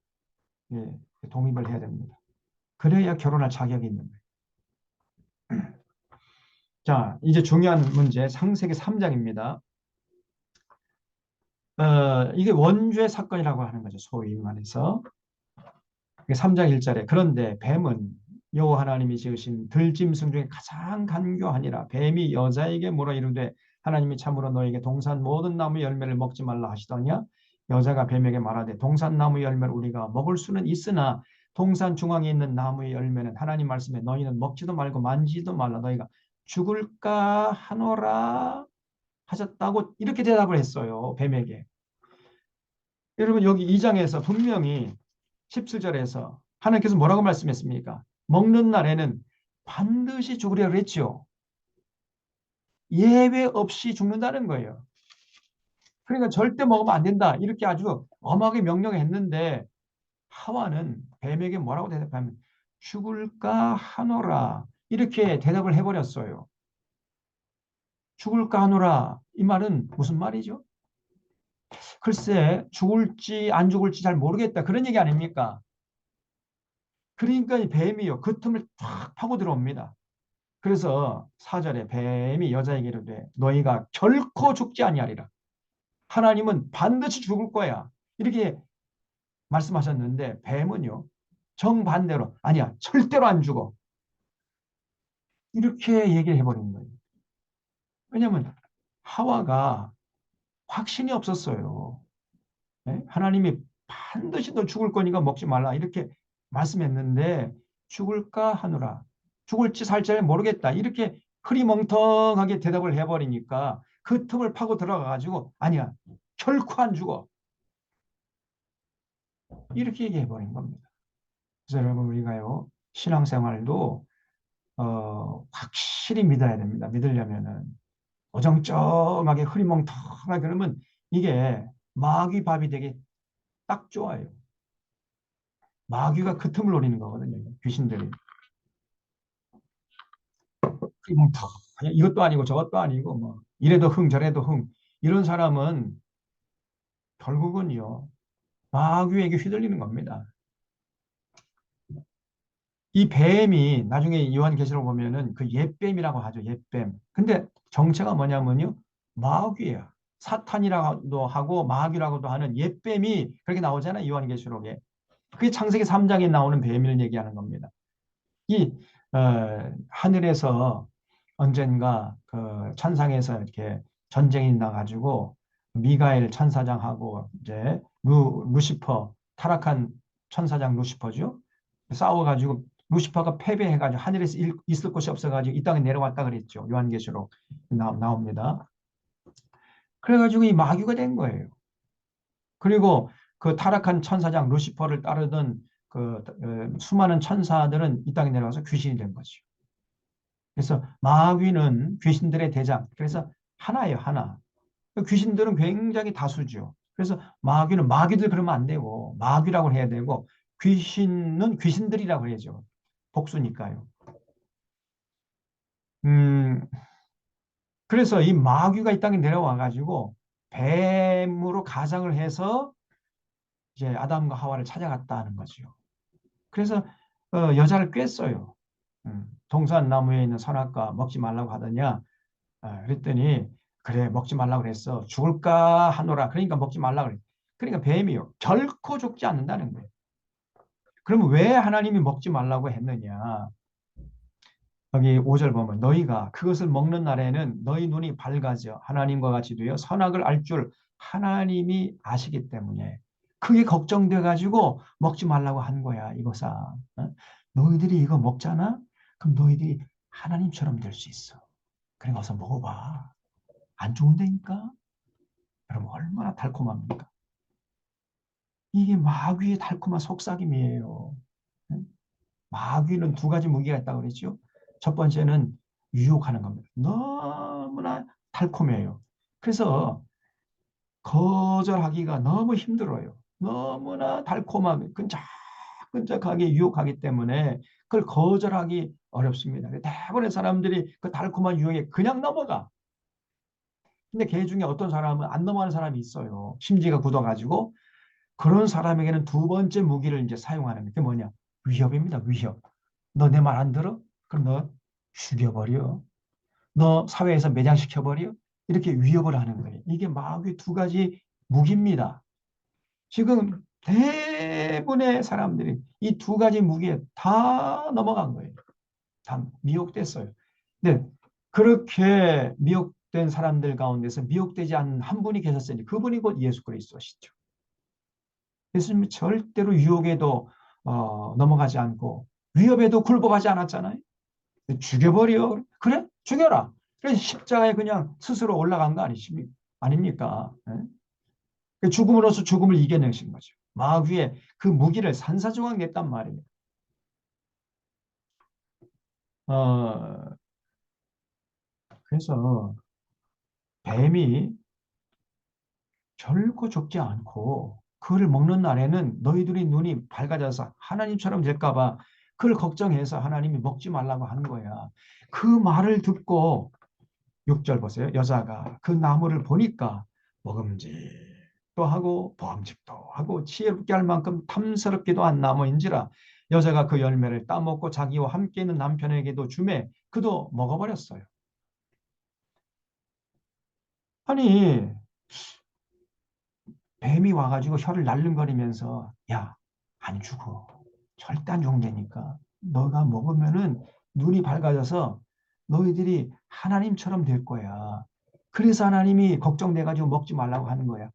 예, 독립을 해야 됩니다. 그래야 결혼할 자격이 있는 거예요. 자, 이제 중요한 문제, 창세기 3장입니다. 이게 원죄 사건이라고 하는 거죠. 소위 말해서. 3장 1절에 그런데 뱀은 여호와 하나님이 지으신 들짐승 중에 가장 간교하니라. 뱀이 여자에게 물어 이르되 하나님이 참으로 너에게 동산 모든 나무 열매를 먹지 말라 하시더냐. 여자가 뱀에게 말하되 동산나무 열매를 우리가 먹을 수는 있으나 동산 중앙에 있는 나무의 열매는 하나님 말씀에 너희는 먹지도 말고 만지지도 말라 너희가 죽을까 하노라 하셨다고 이렇게 대답을 했어요. 뱀에게. 여러분 여기 2장에서 분명히 17절에서 하나님께서 뭐라고 말씀했습니까? 먹는 날에는 반드시 죽으려 그랬죠. 예외 없이 죽는다는 거예요. 그러니까 절대 먹으면 안 된다. 이렇게 아주 엄하게 명령했는데 하와는 뱀에게 뭐라고 대답하면 죽을까 하노라 이렇게 대답을 해버렸어요. 죽을까 하노라 이 말은 무슨 말이죠? 글쎄 죽을지 안 죽을지 잘 모르겠다 그런 얘기 아닙니까? 그러니까 이 뱀이요 그 틈을 쫙 파고 들어옵니다. 그래서 4절에 뱀이 여자에게 이르되 너희가 결코 죽지 아니하리라. 하나님은 반드시 죽을 거야. 이렇게 말씀하셨는데 뱀은요. 정반대로 아니야. 절대로 안 죽어. 이렇게 얘기를 해버린 거예요. 왜냐하면 하와가 확신이 없었어요. 네? 하나님이 반드시 너 죽을 거니까 먹지 말라. 이렇게 말씀했는데 죽을까 하노라. 죽을지 살지 모르겠다. 이렇게 흐리멍텅하게 대답을 해버리니까 그 틈을 파고 들어가가지고 아니야. 결코 안 죽어. 이렇게 얘기해버린 겁니다. 그래서 여러분 우리가요. 신앙생활도 확실히 믿어야 됩니다. 믿으려면은 어정쩡하게 흐리멍텅하게 그러면 이게 마귀 밥이 되게 딱 좋아요. 마귀가 그 틈을 노리는 거거든요. 귀신들이. 흐리멍텅. 이것도 아니고 저것도 아니고 뭐 이래도 흥 저래도 흥. 이런 사람은 결국은요. 마귀에게 휘둘리는 겁니다. 이 뱀이 나중에 요한계시록 보면은 그 옛뱀이라고 하죠. 옛뱀. 근데 정체가 뭐냐면요. 마귀예요. 사탄이라고도 하고 마귀라고도 하는 옛뱀이 그렇게 나오잖아요. 요한계시록에. 그게 창세기 3장에 나오는 뱀을 얘기하는 겁니다. 이 하늘에서 언젠가 그 천상에서 이렇게 전쟁이 나가지고 미가엘 천사장하고 이제 루시퍼 타락한 천사장 루시퍼죠. 싸워가지고 루시퍼가 패배해가지고 하늘에서 있을 곳이 없어가지고 이 땅에 내려왔다 그랬죠. 요한계시록 나옵니다. 그래가지고 이 마귀가 된 거예요. 그리고 그 타락한 천사장 루시퍼를 따르던 그 수많은 천사들은 이 땅에 내려와서 귀신이 된 거죠. 그래서 마귀는 귀신들의 대장. 그래서 하나예요, 하나. 귀신들은 굉장히 다수죠. 그래서 마귀는 마귀들 그러면 안 되고 마귀라고 해야 되고 귀신은 귀신들이라고 해야죠. 복수니까요. 그래서 이 마귀가 이 땅에 내려와 가지고 뱀으로 가장을 해서 이제 아담과 하와를 찾아갔다는 거죠. 그래서 여자를 꿰었어요. 동산나무에 있는 선악과 먹지 말라고 하더냐. 그랬더니 그래 먹지 말라고 그랬어. 죽을까 하노라. 그러니까 먹지 말라고 그래. 그러니까 뱀이요. 결코 죽지 않는다는 거예요. 그러면 왜 하나님이 먹지 말라고 했느냐. 여기 5절 보면 너희가 그것을 먹는 날에는 너희 눈이 밝아져 하나님과 같이 되어 선악을 알 줄 하나님이 아시기 때문에 그게 걱정돼 가지고 먹지 말라고 한 거야 이거사. 너희들이 이거 먹잖아? 그럼 너희들이 하나님처럼 될 수 있어. 그래 어서 먹어봐. 안 좋은데니까? 여러분 얼마나 달콤합니까? 이게 마귀의 달콤한 속삭임이에요. 마귀는 두 가지 무기가 있다고 그랬죠. 첫 번째는 유혹하는 겁니다. 너무나 달콤해요. 그래서 거절하기가 너무 힘들어요. 너무나 달콤하게 끈적끈적하게 유혹하기 때문에 그걸 거절하기 어렵습니다. 대부분의 사람들이 그 달콤한 유혹에 그냥 넘어가. 근데 걔 중에 어떤 사람은 안 넘어가는 사람이 있어요. 심지가 굳어가지고 그런 사람에게는 두 번째 무기를 이제 사용하는 게 뭐냐? 위협입니다. 위협. 너 내 말 안 들어? 그럼 너 죽여버려. 너 사회에서 매장시켜버려. 이렇게 위협을 하는 거예요. 이게 마귀 두 가지 무기입니다. 지금 대부분의 사람들이 이 두 가지 무기에 다 넘어간 거예요. 다 미혹됐어요. 근데 그렇게 미혹된 사람들 가운데서 미혹되지 않는 한 분이 계셨으니 그분이 곧 예수 그리스도시죠. 예수님이 절대로 유혹에도 넘어가지 않고 위협에도 굴복하지 않았잖아요. 죽여버려. 그래? 죽여라. 그래서 십자가에 그냥 스스로 올라간 거 아닙니까? 예? 죽음으로써 죽음을 이겨내신 거죠. 마귀의 그 무기를 산산조각 냈단 말이에요. 그래서 뱀이 결코 죽지 않고 그를 먹는 날에는 너희들이 눈이 밝아져서 하나님처럼 될까 봐 그걸 걱정해서 하나님이 먹지 말라고 하는 거야. 그 말을 듣고 6절 보세요. 여자가 그 나무를 보니까 먹음직도 하고 보암직도 하고 지혜롭게 할 만큼 탐스럽기도 한 나무인지라 여자가 그 열매를 따먹고 자기와 함께 있는 남편에게도 주매 그도 먹어버렸어요. 아니 뱀이 와가지고 혀를 날름거리면서 야, 안 죽어. 절대 안 죽는다니까. 너가 먹으면은 눈이 밝아져서 너희들이 하나님처럼 될 거야. 그래서 하나님이 걱정돼가지고 먹지 말라고 하는 거야.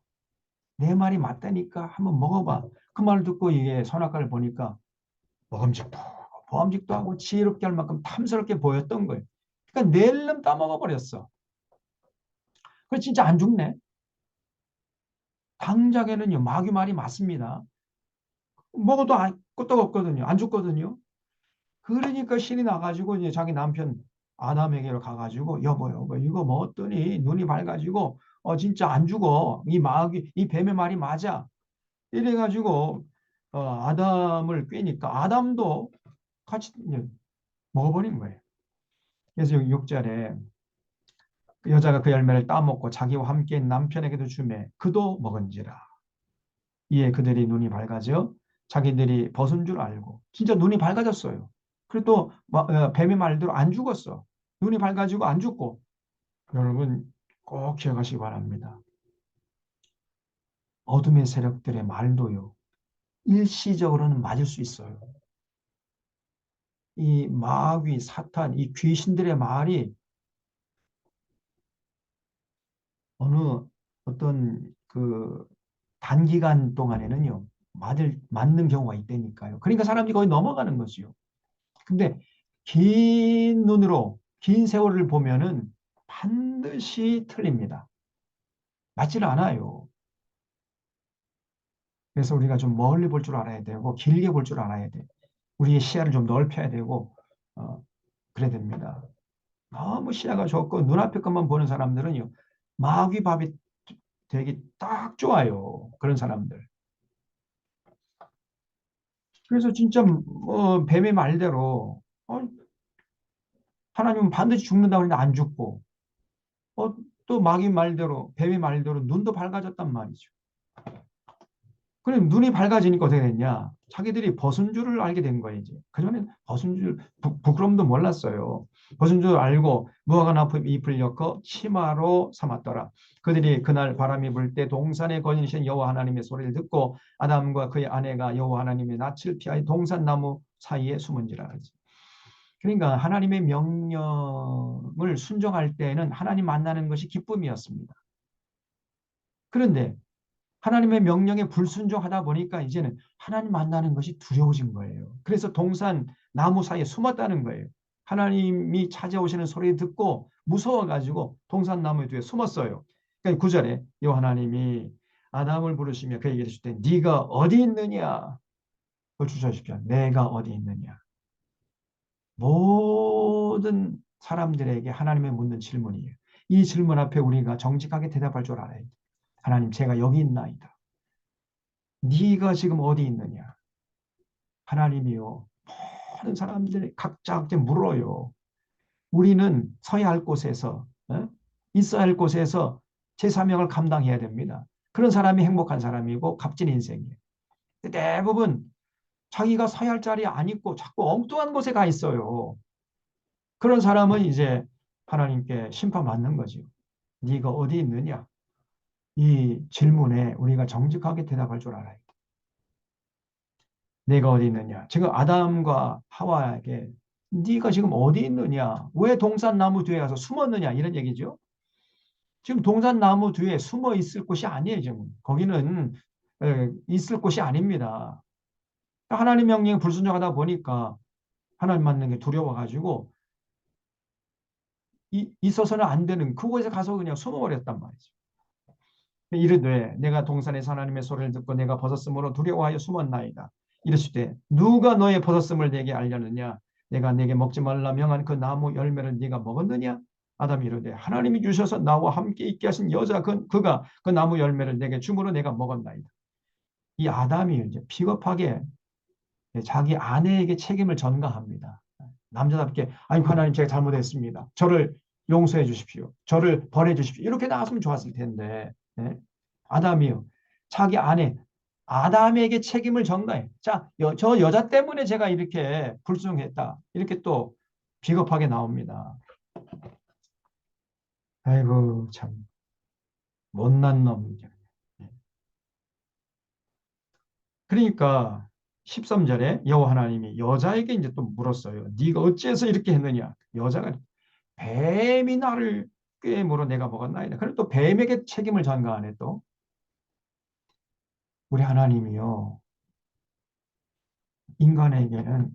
내 말이 맞다니까 한번 먹어봐. 그 말을 듣고 이게 선악과를 보니까 먹음직도 하고 보암직도 하고 지혜롭게 할 만큼 탐스럽게 보였던 거예요. 그러니까 낼름 따먹어버렸어. 그래 진짜 안 죽네. 당장에는요 마귀 말이 맞습니다. 먹어도 끄떡 없거든요. 안 죽거든요. 그러니까 신이 나가지고 이제 자기 남편 아담에게로 가가지고 여보 이거 먹었더니 눈이 밝아지고 진짜 안 죽어. 이 마귀 이 뱀의 말이 맞아. 이래가지고 아담을 꿰니까 아담도 같이 먹어버린 거예요. 그래서 여기 6절에 여자가 그 열매를 따먹고 자기와 함께 남편에게도 주매 그도 먹은지라. 이에 그들이 눈이 밝아져 자기들이 벗은 줄 알고 진짜 눈이 밝아졌어요. 그리고 또 뱀의 말대로 안 죽었어. 눈이 밝아지고 안 죽고. 여러분 꼭 기억하시기 바랍니다. 어둠의 세력들의 말도요. 일시적으로는 맞을 수 있어요. 이 마귀, 사탄, 이 귀신들의 말이 어느 어떤 그 단기간 동안에는요. 맞는 경우가 있다니까요. 그러니까 사람들이 거의 넘어가는 거지요. 근데 긴 눈으로 긴 세월을 보면은 반드시 틀립니다. 맞지는 않아요. 그래서 우리가 좀 멀리 볼 줄 알아야 되고 길게 볼 줄 알아야 돼. 우리의 시야를 좀 넓혀야 되고 그래야 됩니다. 너무 시야가 좁고 눈앞에 것만 보는 사람들은요. 마귀밥이 되기 딱 좋아요. 그런 사람들. 그래서 진짜 뱀의 말대로 하나님은 반드시 죽는다고 했는데 안 죽고 또 마귀 말대로 뱀의 말대로 눈도 밝아졌단 말이죠. 그럼 눈이 밝아지니까 어떻게 됐냐? 자기들이 벗은 줄을 알게 된 거예요, 이제. 그전엔 벗은 줄, 부끄럼도 몰랐어요. 벗은 줄 알고 무화과 나무 잎을 엮어 치마로 삼았더라. 그들이 그날 바람이 불 때 동산에 거니신 여호와 하나님의 소리를 듣고 아담과 그의 아내가 여호와 하나님의 낯을 피하여 동산나무 사이에 숨은지라 하지. 그러니까 하나님의 명령을 순종할 때에는 하나님 만나는 것이 기쁨이었습니다. 그런데 하나님의 명령에 불순종하다 보니까 이제는 하나님 만나는 것이 두려워진 거예요. 그래서 동산 나무 사이에 숨었다는 거예요. 하나님이 찾아오시는 소리 듣고 무서워가지고 동산 나무 뒤에 숨었어요. 그러니까 9절에 여 하나님이 아담을 부르시며 그에게 이르실 때 네가 어디 있느냐? 그걸 주셔십시오. 내가 어디 있느냐? 모든 사람들에게 하나님의 묻는 질문이에요. 이 질문 앞에 우리가 정직하게 대답할 줄 알아야 돼. 하나님 제가 여기 있나이다. 네가 지금 어디 있느냐? 하나님이요. 모든 사람들이 각자 물어요. 우리는 서야 할 곳에서 있어야 할 곳에서 제 사명을 감당해야 됩니다. 그런 사람이 행복한 사람이고 값진 인생이에요. 대부분 자기가 서야 할 자리에 안 있고 자꾸 엉뚱한 곳에 가 있어요. 그런 사람은 이제 하나님께 심판받는 거죠. 네가 어디 있느냐? 이 질문에 우리가 정직하게 대답할 줄 알아야 돼. 내가 어디 있느냐? 지금 아담과 하와에게 네가 지금 어디 있느냐? 왜 동산나무 뒤에 가서 숨었느냐? 이런 얘기죠. 지금 동산나무 뒤에 숨어 있을 곳이 아니에요. 지금 거기는 있을 곳이 아닙니다. 하나님 명령에 불순종하다 보니까 하나님 만나는 게 두려워가지고 있어서는 안 되는 그곳에 가서 그냥 숨어버렸단 말이죠. 이르되 내가 동산에서 하나님의 소리를 듣고 내가 벗었으므로 두려워하여 숨었나이다. 이랬을 때 누가 너의 벗었음을 내게 알렸느냐? 내가 내게 먹지 말라 명한 그 나무 열매를 네가 먹었느냐? 아담이 이르되 하나님이 주셔서 나와 함께 있게 하신 여자 그가 그 나무 열매를 내게 주므로 내가 먹었나이다. 이 아담이 이제 비겁하게 자기 아내에게 책임을 전가합니다. 남자답게 아니 하나님 제가 잘못했습니다. 저를 용서해 주십시오. 저를 벌해 주십시오. 이렇게 나왔으면 좋았을 텐데 아담이요. 자기 아내 아담에게 책임을 전가해. 자, 저 여자 때문에 제가 이렇게 불순종했다. 이렇게 또 비겁하게 나옵니다. 아이고 참 못난 놈이죠. 그러니까 13절에 여호와 하나님이 여자에게 이제 또 물었어요. 네가 어찌해서 이렇게 했느냐? 여자가 뱀이 나를 꾀므로 내가 먹었나이다. 그리고 또 뱀에게 책임을 전가하네 또. 우리 하나님이요. 인간에게는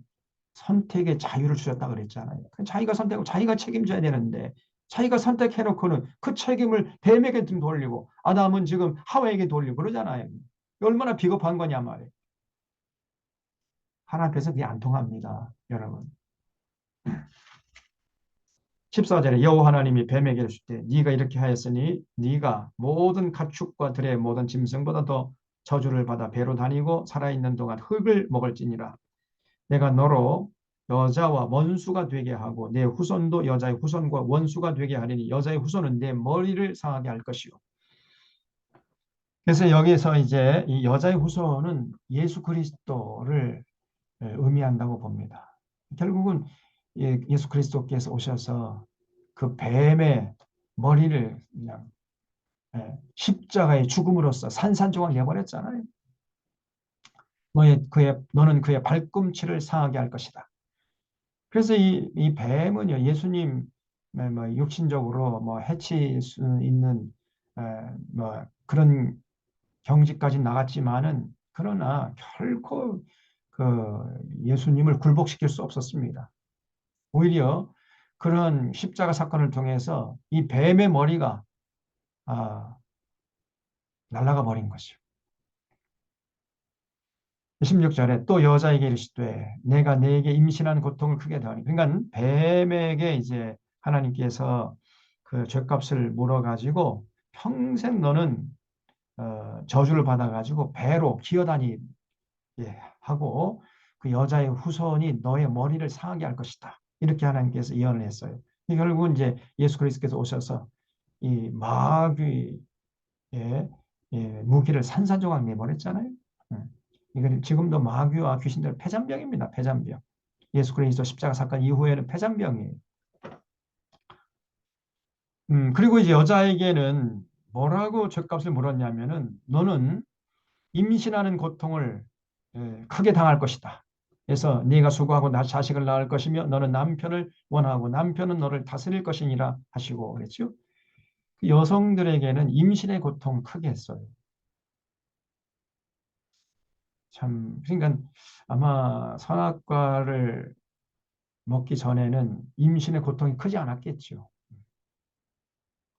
선택의 자유를 주셨다 그랬잖아요. 자기가 선택하고 자기가 책임져야 되는데 자기가 선택해놓고는 그 책임을 뱀에게 좀 돌리고 아담은 지금 하와에게 돌리고 그러잖아요. 얼마나 비겁한 거냐 말이에요. 하나님께서 그게 안 통합니다. 여러분. 14절에 여호와 하나님이 뱀에게 이르실 때 네가 이렇게 하였으니 네가 모든 가축과 들의 모든 짐승보다 더 저주를 받아 배로 다니고 살아있는 동안 흙을 먹을지니라. 내가 너로 여자와 원수가 되게 하고 내 후손도 여자의 후손과 원수가 되게 하리니 여자의 후손은 내 머리를 상하게 할 것이요. 그래서 여기에서 이제 이 여자의 후손은 예수 그리스도를 의미한다고 봅니다. 결국은 예수 그리스도께서 오셔서 그 뱀의 머리를 그냥 십자가의 죽음으로써 산산조각 내버렸잖아요. 너는 그의 발꿈치를 상하게 할 것이다. 그래서 이 뱀은요, 예수님 뭐 육신적으로 뭐 해칠 수 있는 뭐 그런 경지까지 나갔지만은 그러나 결코 그 예수님을 굴복시킬 수 없었습니다. 오히려 그런 십자가 사건을 통해서 이 뱀의 머리가 날아가 버린 것이요. 16절에 또 여자에게 이르시되 내가 네게 임신한 고통을 크게 더하니 그러니까 뱀에게 이제 하나님께서 그 죗값을 물어가지고 평생 너는 저주를 받아가지고 배로 기어다니게 하고 그 여자의 후손이 너의 머리를 상하게 할 것이다. 이렇게 하나님께서 예언을 했어요. 결국은 이제 예수 그리스도께서 오셔서 이 마귀의 무기를 산산조각 내버렸잖아요. 이건 지금도 마귀와 귀신들 폐잔병입니다. 폐잔병. 예수 그리스도 십자가 사건 이후에는 폐잔병이에요. 그리고 이제 여자에게는 뭐라고 죗값을 물었냐면은 너는 임신하는 고통을 크게 당할 것이다. 그래서 네가 수고하고 나 자식을 낳을 것이며 너는 남편을 원하고 남편은 너를 다스릴 것이니라 하시고 그랬죠. 그 여성들에게는 임신의 고통 크게 했어요. 참 그러니까 아마 선악과를 먹기 전에는 임신의 고통이 크지 않았겠죠.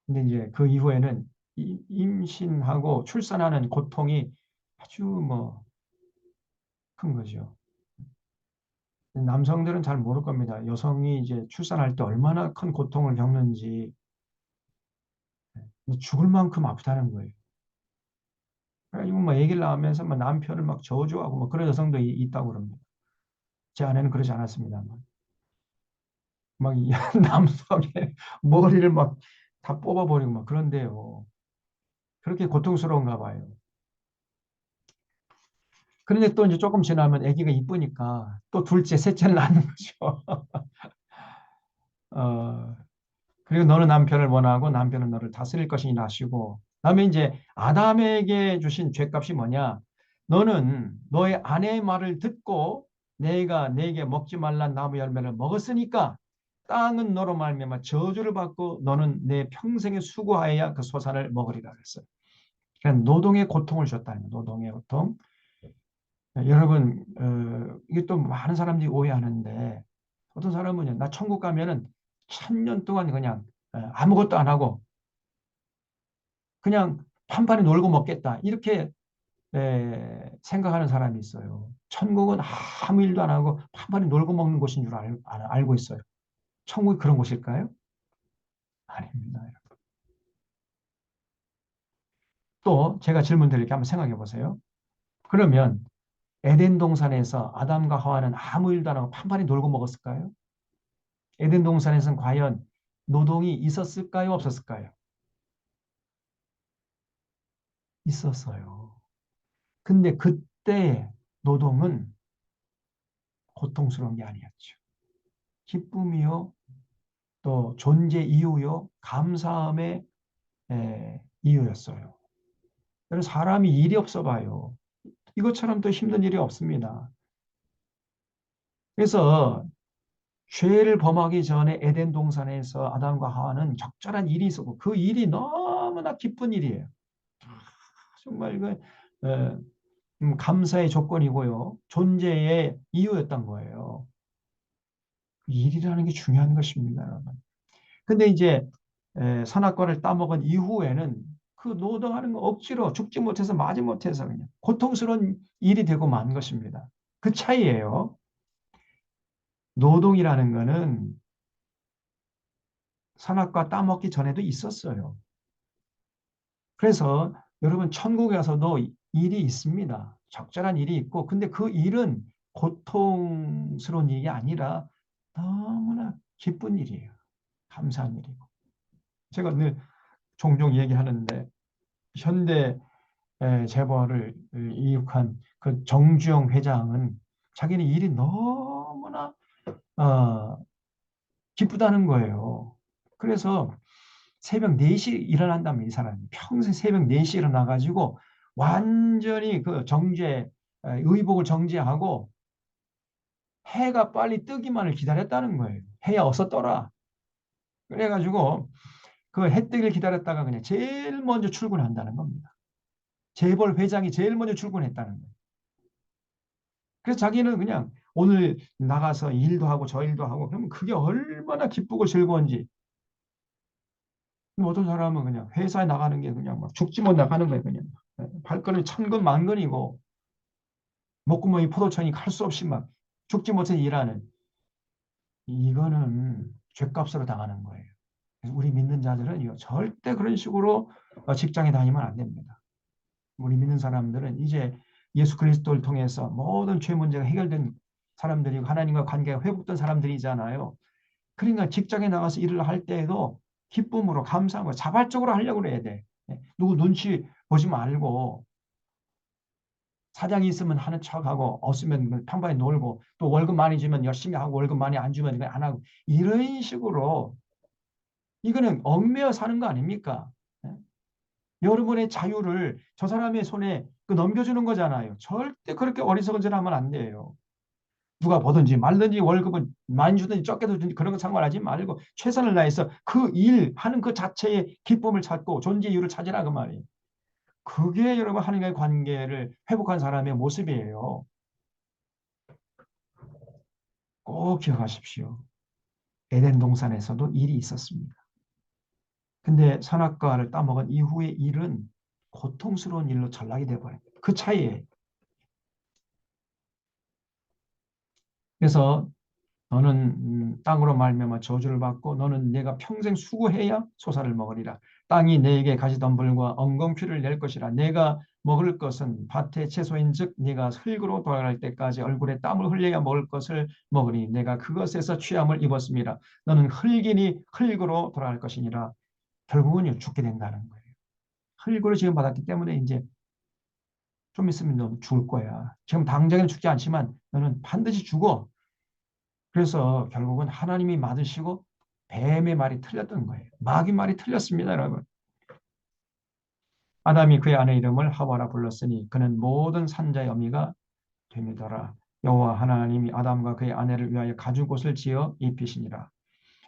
근데 이제 그 이후에는 임신하고 출산하는 고통이 아주 뭐 큰 거죠. 남성들은 잘 모를 겁니다. 여성이 이제 출산할 때 얼마나 큰 고통을 겪는지 죽을 만큼 아프다는 거예요. 그래가지고 뭐 얘기를 나오면서 뭐 남편을 막 저주하고 뭐 그런 여성도 있다고 그럽니다. 제 아내는 그러지 않았습니다만. 막 남성의 머리를 막 다 뽑아버리고 막 그런데요. 그렇게 고통스러운가 봐요. 그런데 또 이제 조금 지나면 아기가 이쁘니까 또 둘째, 셋째를 낳는 거죠. 어, 그리고 너는 남편을 원하고 남편은 너를 다스릴 것이니 하시고 그다음에 이제 아담에게 주신 죄값이 뭐냐? 너는 너의 아내의 말을 듣고 내가 내게 먹지 말란 나무 열매를 먹었으니까 땅은 너로 말미암아 저주를 받고 너는 내 평생에 수고하여야 그 소산을 먹으리라 그랬어요. 그러니까 노동의 고통을 줬다는 거예요. 노동의 고통. 여러분, 이게 또 많은 사람들이 오해하는데 어떤 사람은요, 나 천국 가면은 1000년 동안 그냥 아무것도 안 하고 그냥 판판히 놀고 먹겠다. 이렇게 생각하는 사람이 있어요. 천국은 아무 일도 안 하고 판판히 놀고 먹는 곳인 줄 알고 있어요. 천국이 그런 곳일까요? 아닙니다. 또 제가 질문 드릴게 한번 생각해 보세요. 그러면 에덴 동산에서 아담과 하와는 아무 일도 안 하고 판판히 놀고 먹었을까요? 에덴 동산에서는 과연 노동이 있었을까요? 없었을까요? 있었어요. 근데 그때 노동은 고통스러운 게 아니었죠. 기쁨이요, 또 존재 이유요, 감사함의 이유였어요. 그래서 사람이 일이 없어 봐요. 이것처럼 또 힘든 일이 없습니다. 그래서 죄를 범하기 전에 에덴 동산에서 아담과 하와는 적절한 일이 있었고 그 일이 너무나 기쁜 일이에요. 정말 그 감사의 조건이고요. 존재의 이유였던 거예요. 일이라는 게 중요한 것입니다, 여러분. 근데 이제 선악과를 따먹은 이후에는 그 노동하는 거 억지로 죽지 못해서 마지 못해서 그냥 고통스러운 일이 되고 만 것입니다. 그 차이예요. 노동이라는 거는 선악과 따먹기 전에도 있었어요. 그래서 여러분 천국에 가서도 일이 있습니다. 적절한 일이 있고 근데 그 일은 고통스러운 일이 아니라 너무나 기쁜 일이에요. 감사한 일이고. 제가 늘 종종 얘기하는데 현대 재벌을 이룩한 그 정주영 회장은 자기는 일이 너무나 어, 기쁘다는 거예요. 그래서 새벽 4시 일어난다면 이 사람이 평생 새벽 4시 일어나가지고 완전히 그 의복을 정제하고 해가 빨리 뜨기만을 기다렸다는 거예요. 해야 어서 떠라. 그래가지고 그 해 뜨기를 기다렸다가 그냥 제일 먼저 출근한다는 겁니다. 재벌 회장이 제일 먼저 출근했다는 거예요. 그래서 자기는 그냥 오늘 나가서 일도 하고 저 일도 하고 그러면 그게 얼마나 기쁘고 즐거운지. 어떤 사람은 그냥 회사에 나가는 게 그냥 막 죽지 못 나가는 거예요. 그냥 발걸음이 1000건 만건이고 목구멍이 포도청이 갈 수 없이 막 죽지 못해 일하는 이거는 죗값으로 당하는 거예요. 그래서 우리 믿는 자들은 절대 그런 식으로 직장에 다니면 안 됩니다. 우리 믿는 사람들은 이제 예수 그리스도를 통해서 모든 죄 문제가 해결된 사람들이고 하나님과 관계가 회복된 사람들이잖아요. 그러니까 직장에 나가서 일을 할 때에도 기쁨으로 감사하고 자발적으로 하려고 해야 돼. 누구 눈치 보지 말고 사장이 있으면 하는 척하고 없으면 평범히 놀고 또 월급 많이 주면 열심히 하고 월급 많이 안 주면 안 하고 이런 식으로 이거는 얽매여 사는 거 아닙니까? 여러분의 자유를 저 사람의 손에 넘겨주는 거잖아요. 절대 그렇게 어리석은 짓 하면 안 돼요. 누가 보든지 말든지 월급은 많이 주든지 적게 주든지 그런 거 상관하지 말고 최선을 다해서 그 일 하는 그 자체의 기쁨을 찾고 존재 이유를 찾으라 그 말이에요. 그게 여러분 하나님과의 관계를 회복한 사람의 모습이에요. 꼭 기억하십시오. 에덴 동산에서도 일이 있었습니다. 근데 선악과를 따먹은 이후의 일은 고통스러운 일로 전락이 되어버립니다. 그 차이에. 그래서 너는 땅으로 말미암아 저주를 받고 너는 내가 평생 수고해야 소사를 먹으리라. 땅이 내게 가시덤불과 엉겅퀴를 낼 것이라. 내가 먹을 것은 밭의 채소인즉 네가 흙으로 돌아갈 때까지 얼굴에 땀을 흘려야 먹을 것을 먹으니 내가 그것에서 취함을 입었습니다. 너는 흙이니 흙으로 돌아갈 것이니라. 결국은 죽게 된다는 거예요. 흙으로 지금 받았기 때문에 이제 좀 있으면 너 죽을 거야. 지금 당장은 죽지 않지만 너는 반드시 죽어. 그래서 결국은 하나님이 맞으시고 뱀의 말이 틀렸던 거예요. 마귀 말이 틀렸습니다, 여러분. 아담이 그의 아내 이름을 하와라 불렀으니 그는 모든 산자의 어미가 됩니다라. 여호와 하나님이 아담과 그의 아내를 위하여 가죽옷을 지어 입히시니라.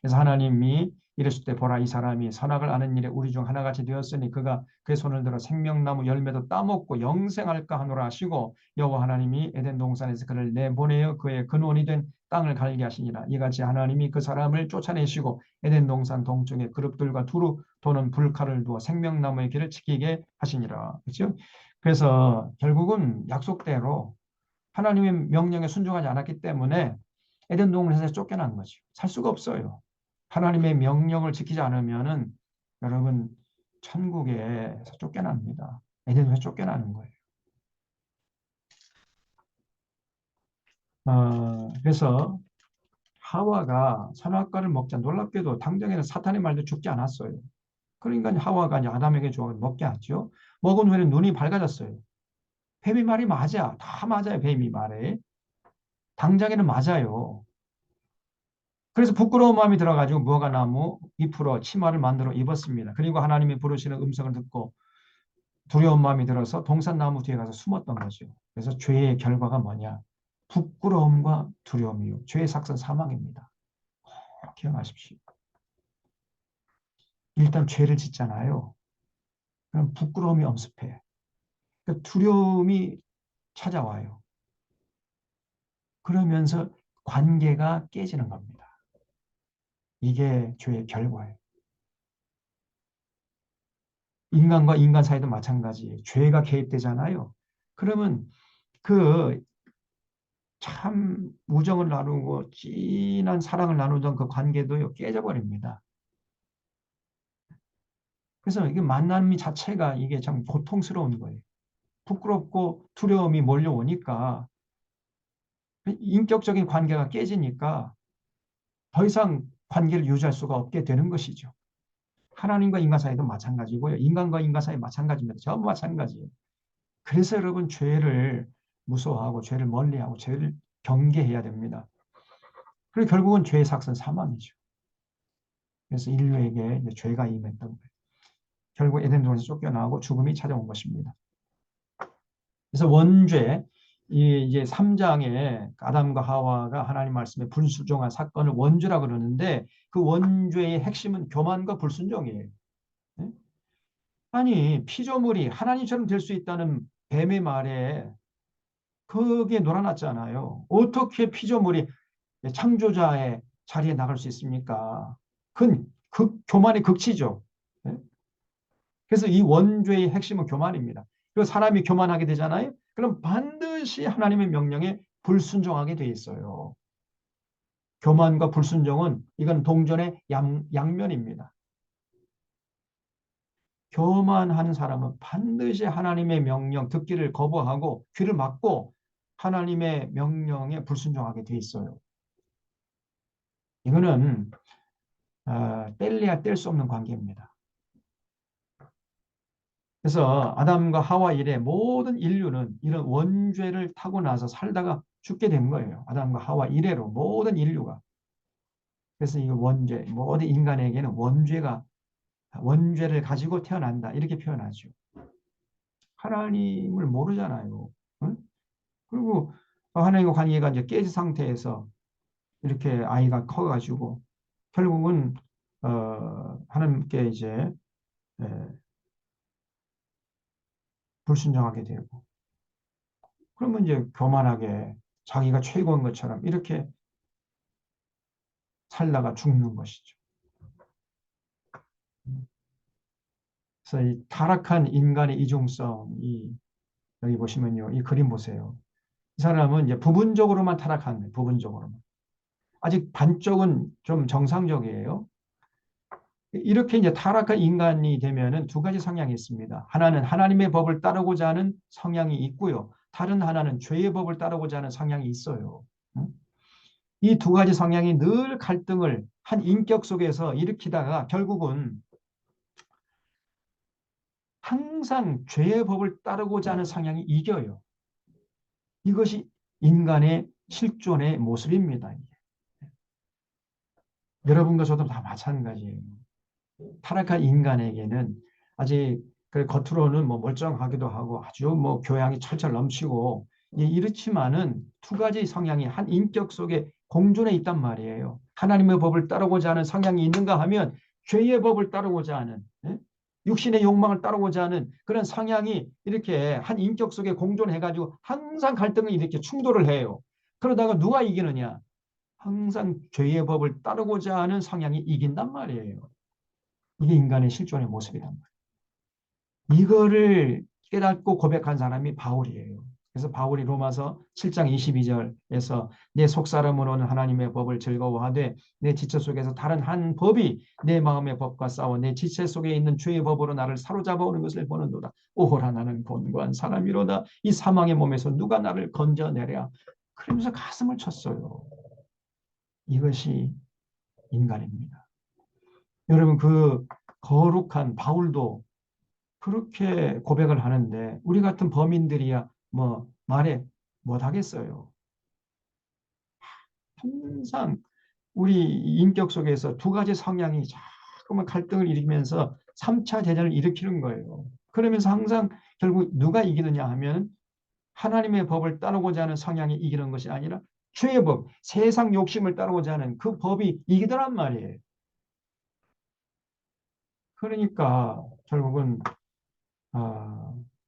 그래서 하나님이 이랬을 때 보라 이 사람이 선악을 아는 일에 우리 중 하나같이 되었으니 그가 그의 손을 들어 생명나무 열매도 따먹고 영생할까 하노라 하시고 여호와 하나님이 에덴 동산에서 그를 내보내어 그의 근원이 된 땅을 갈게 하시니라. 이같이 하나님이 그 사람을 쫓아내시고 에덴 동산 동쪽에 그룹들과 두루 도는 불칼을 두어 생명나무의 길을 지키게 하시니라. 그렇죠? 그래서 결국은 약속대로 하나님의 명령에 순종하지 않았기 때문에 에덴 동산에서 쫓겨난 거죠. 살 수가 없어요. 하나님의 명령을 지키지 않으면은 여러분 천국에서 쫓겨납니다. 에덴에서 쫓겨나는 거예요. 그래서 하와가 선악과를 먹자 놀랍게도 당장에는 사탄의 말도 죽지 않았어요. 그러니까 하와가 이제 아담에게 주어 먹게 하죠. 먹은 후에는 눈이 밝아졌어요. 뱀이 말이 맞아. 다 맞아요. 뱀이 말에. 당장에는 맞아요. 그래서 부끄러운 마음이 들어가지고 무화과나무 잎으로 치마를 만들어 입었습니다. 그리고 하나님이 부르시는 음성을 듣고 두려운 마음이 들어서 동산나무 뒤에 가서 숨었던 거죠. 그래서 죄의 결과가 뭐냐? 부끄러움과 두려움이요. 죄의 삭은 사망입니다. 기억하십시오. 일단 죄를 짓잖아요. 그럼 부끄러움이 엄습해. 그러니까 두려움이 찾아와요. 그러면서 관계가 깨지는 겁니다. 이게 죄의 결과예요. 인간과 인간 사이도 마찬가지예요. 죄가 개입되잖아요. 그러면 그 참 우정을 나누고 진한 사랑을 나누던 그 관계도 깨져버립니다. 그래서 이게 만남 자체가 이게 참 고통스러운 거예요. 부끄럽고 두려움이 몰려오니까 인격적인 관계가 깨지니까 더 이상 관계를 유지할 수가 없게 되는 것이죠. 하나님과 인간 사이도 마찬가지고요. 인간과 인간 사이 마찬가지입니다. 전부 마찬가지예요. 그래서 여러분 죄를 무서워하고 죄를 멀리하고 죄를 경계해야 됩니다. 그리고 결국은 죄의 삭은 사망이죠. 그래서 인류에게 이제 죄가 임했던 거예요. 결국 에덴 동산에서 쫓겨나고 죽음이 찾아온 것입니다. 그래서 원죄, 이제 3장에 아담과 하와가 하나님 말씀에 불순종한 사건을 원죄라 그러는데 그 원죄의 핵심은 교만과 불순종이에요. 아니 피조물이 하나님처럼 될 수 있다는 뱀의 말에 거기에 놀아났잖아요. 어떻게 피조물이 창조자의 자리에 나갈 수 있습니까? 그건 교만의 극치죠. 그래서 이 원죄의 핵심은 교만입니다. 그리고 사람이 교만하게 되잖아요. 그럼 반드시 하나님의 명령에 불순종하게 돼 있어요. 교만과 불순종은 이건 동전의 양면입니다. 교만한 사람은 반드시 하나님의 명령 듣기를 거부하고 귀를 막고 하나님의 명령에 불순종하게 돼 있어요. 이거는 뗄래야 뗄 수 없는 관계입니다. 그래서 아담과 하와 이래 모든 인류는 이런 원죄를 타고 나서 살다가 죽게 된 거예요. 아담과 하와 이래로 모든 인류가. 그래서 이 원죄, 모든 인간에게는 원죄를 가지고 태어난다. 이렇게 표현하죠. 하나님을 모르잖아요. 응? 그리고 하나님과 관계가 이제 깨진 상태에서 이렇게 아이가 커가지고 결국은 하나님께 이제 불순종하게 되고 그러면 이제 교만하게 자기가 최고인 것처럼 이렇게 살다가 죽는 것이죠. 그래서 이 타락한 인간의 이중성, 여기 보시면요, 이 그림 보세요. 이 사람은 이제 부분적으로만 타락한 거예요. 부분적으로만. 아직 반쪽은 좀 정상적이에요. 이렇게 이제 타락한 인간이 되면은 두 가지 성향이 있습니다. 하나는 하나님의 법을 따르고자 하는 성향이 있고요. 다른 하나는 죄의 법을 따르고자 하는 성향이 있어요. 이 두 가지 성향이 늘 갈등을 한 인격 속에서 일으키다가 결국은 항상 죄의 법을 따르고자 하는 성향이 이겨요. 이것이 인간의 실존의 모습입니다. 여러분과 저도 다 마찬가지예요. 타락한 인간에게는 아직 그 겉으로는 뭐 멀쩡하기도 하고 아주 뭐 교양이 철철 넘치고 이렇지만은 두 가지 성향이 한 인격 속에 공존해 있단 말이에요. 하나님의 법을 따르고자 하는 성향이 있는가 하면 죄의 법을 따르고자 하는, 예? 육신의 욕망을 따르고자 하는 그런 성향이 이렇게 한 인격 속에 공존해가지고 항상 갈등을 이렇게 충돌을 해요. 그러다가 누가 이기느냐? 항상 죄의 법을 따르고자 하는 성향이 이긴단 말이에요. 이게 인간의 실존의 모습이란 말이에요. 이거를 깨닫고 고백한 사람이 바울이에요. 그래서 바울이 로마서 7장 22절에서 내 속사람으로는 하나님의 법을 즐거워하되 내 지체 속에서 다른 한 법이 내 마음의 법과 싸워 내 지체 속에 있는 죄의 법으로 나를 사로잡아 오는 것을 보는도다. 오호라 나는 곤고한 사람이로다. 이 사망의 몸에서 누가 나를 건져내랴. 그러면서 가슴을 쳤어요. 이것이 인간입니다. 여러분 그 거룩한 바울도 그렇게 고백을 하는데 우리 같은 범인들이야 뭐 말해 못하겠어요. 항상 우리 인격 속에서 두 가지 성향이 자꾸만 갈등을 일으키면서 3차 대전을 일으키는 거예요. 그러면서 항상 결국 누가 이기느냐 하면 하나님의 법을 따르고자 하는 성향이 이기는 것이 아니라 죄의 법, 세상 욕심을 따르고자 하는 그 법이 이기더란 말이에요. 그러니까 결국은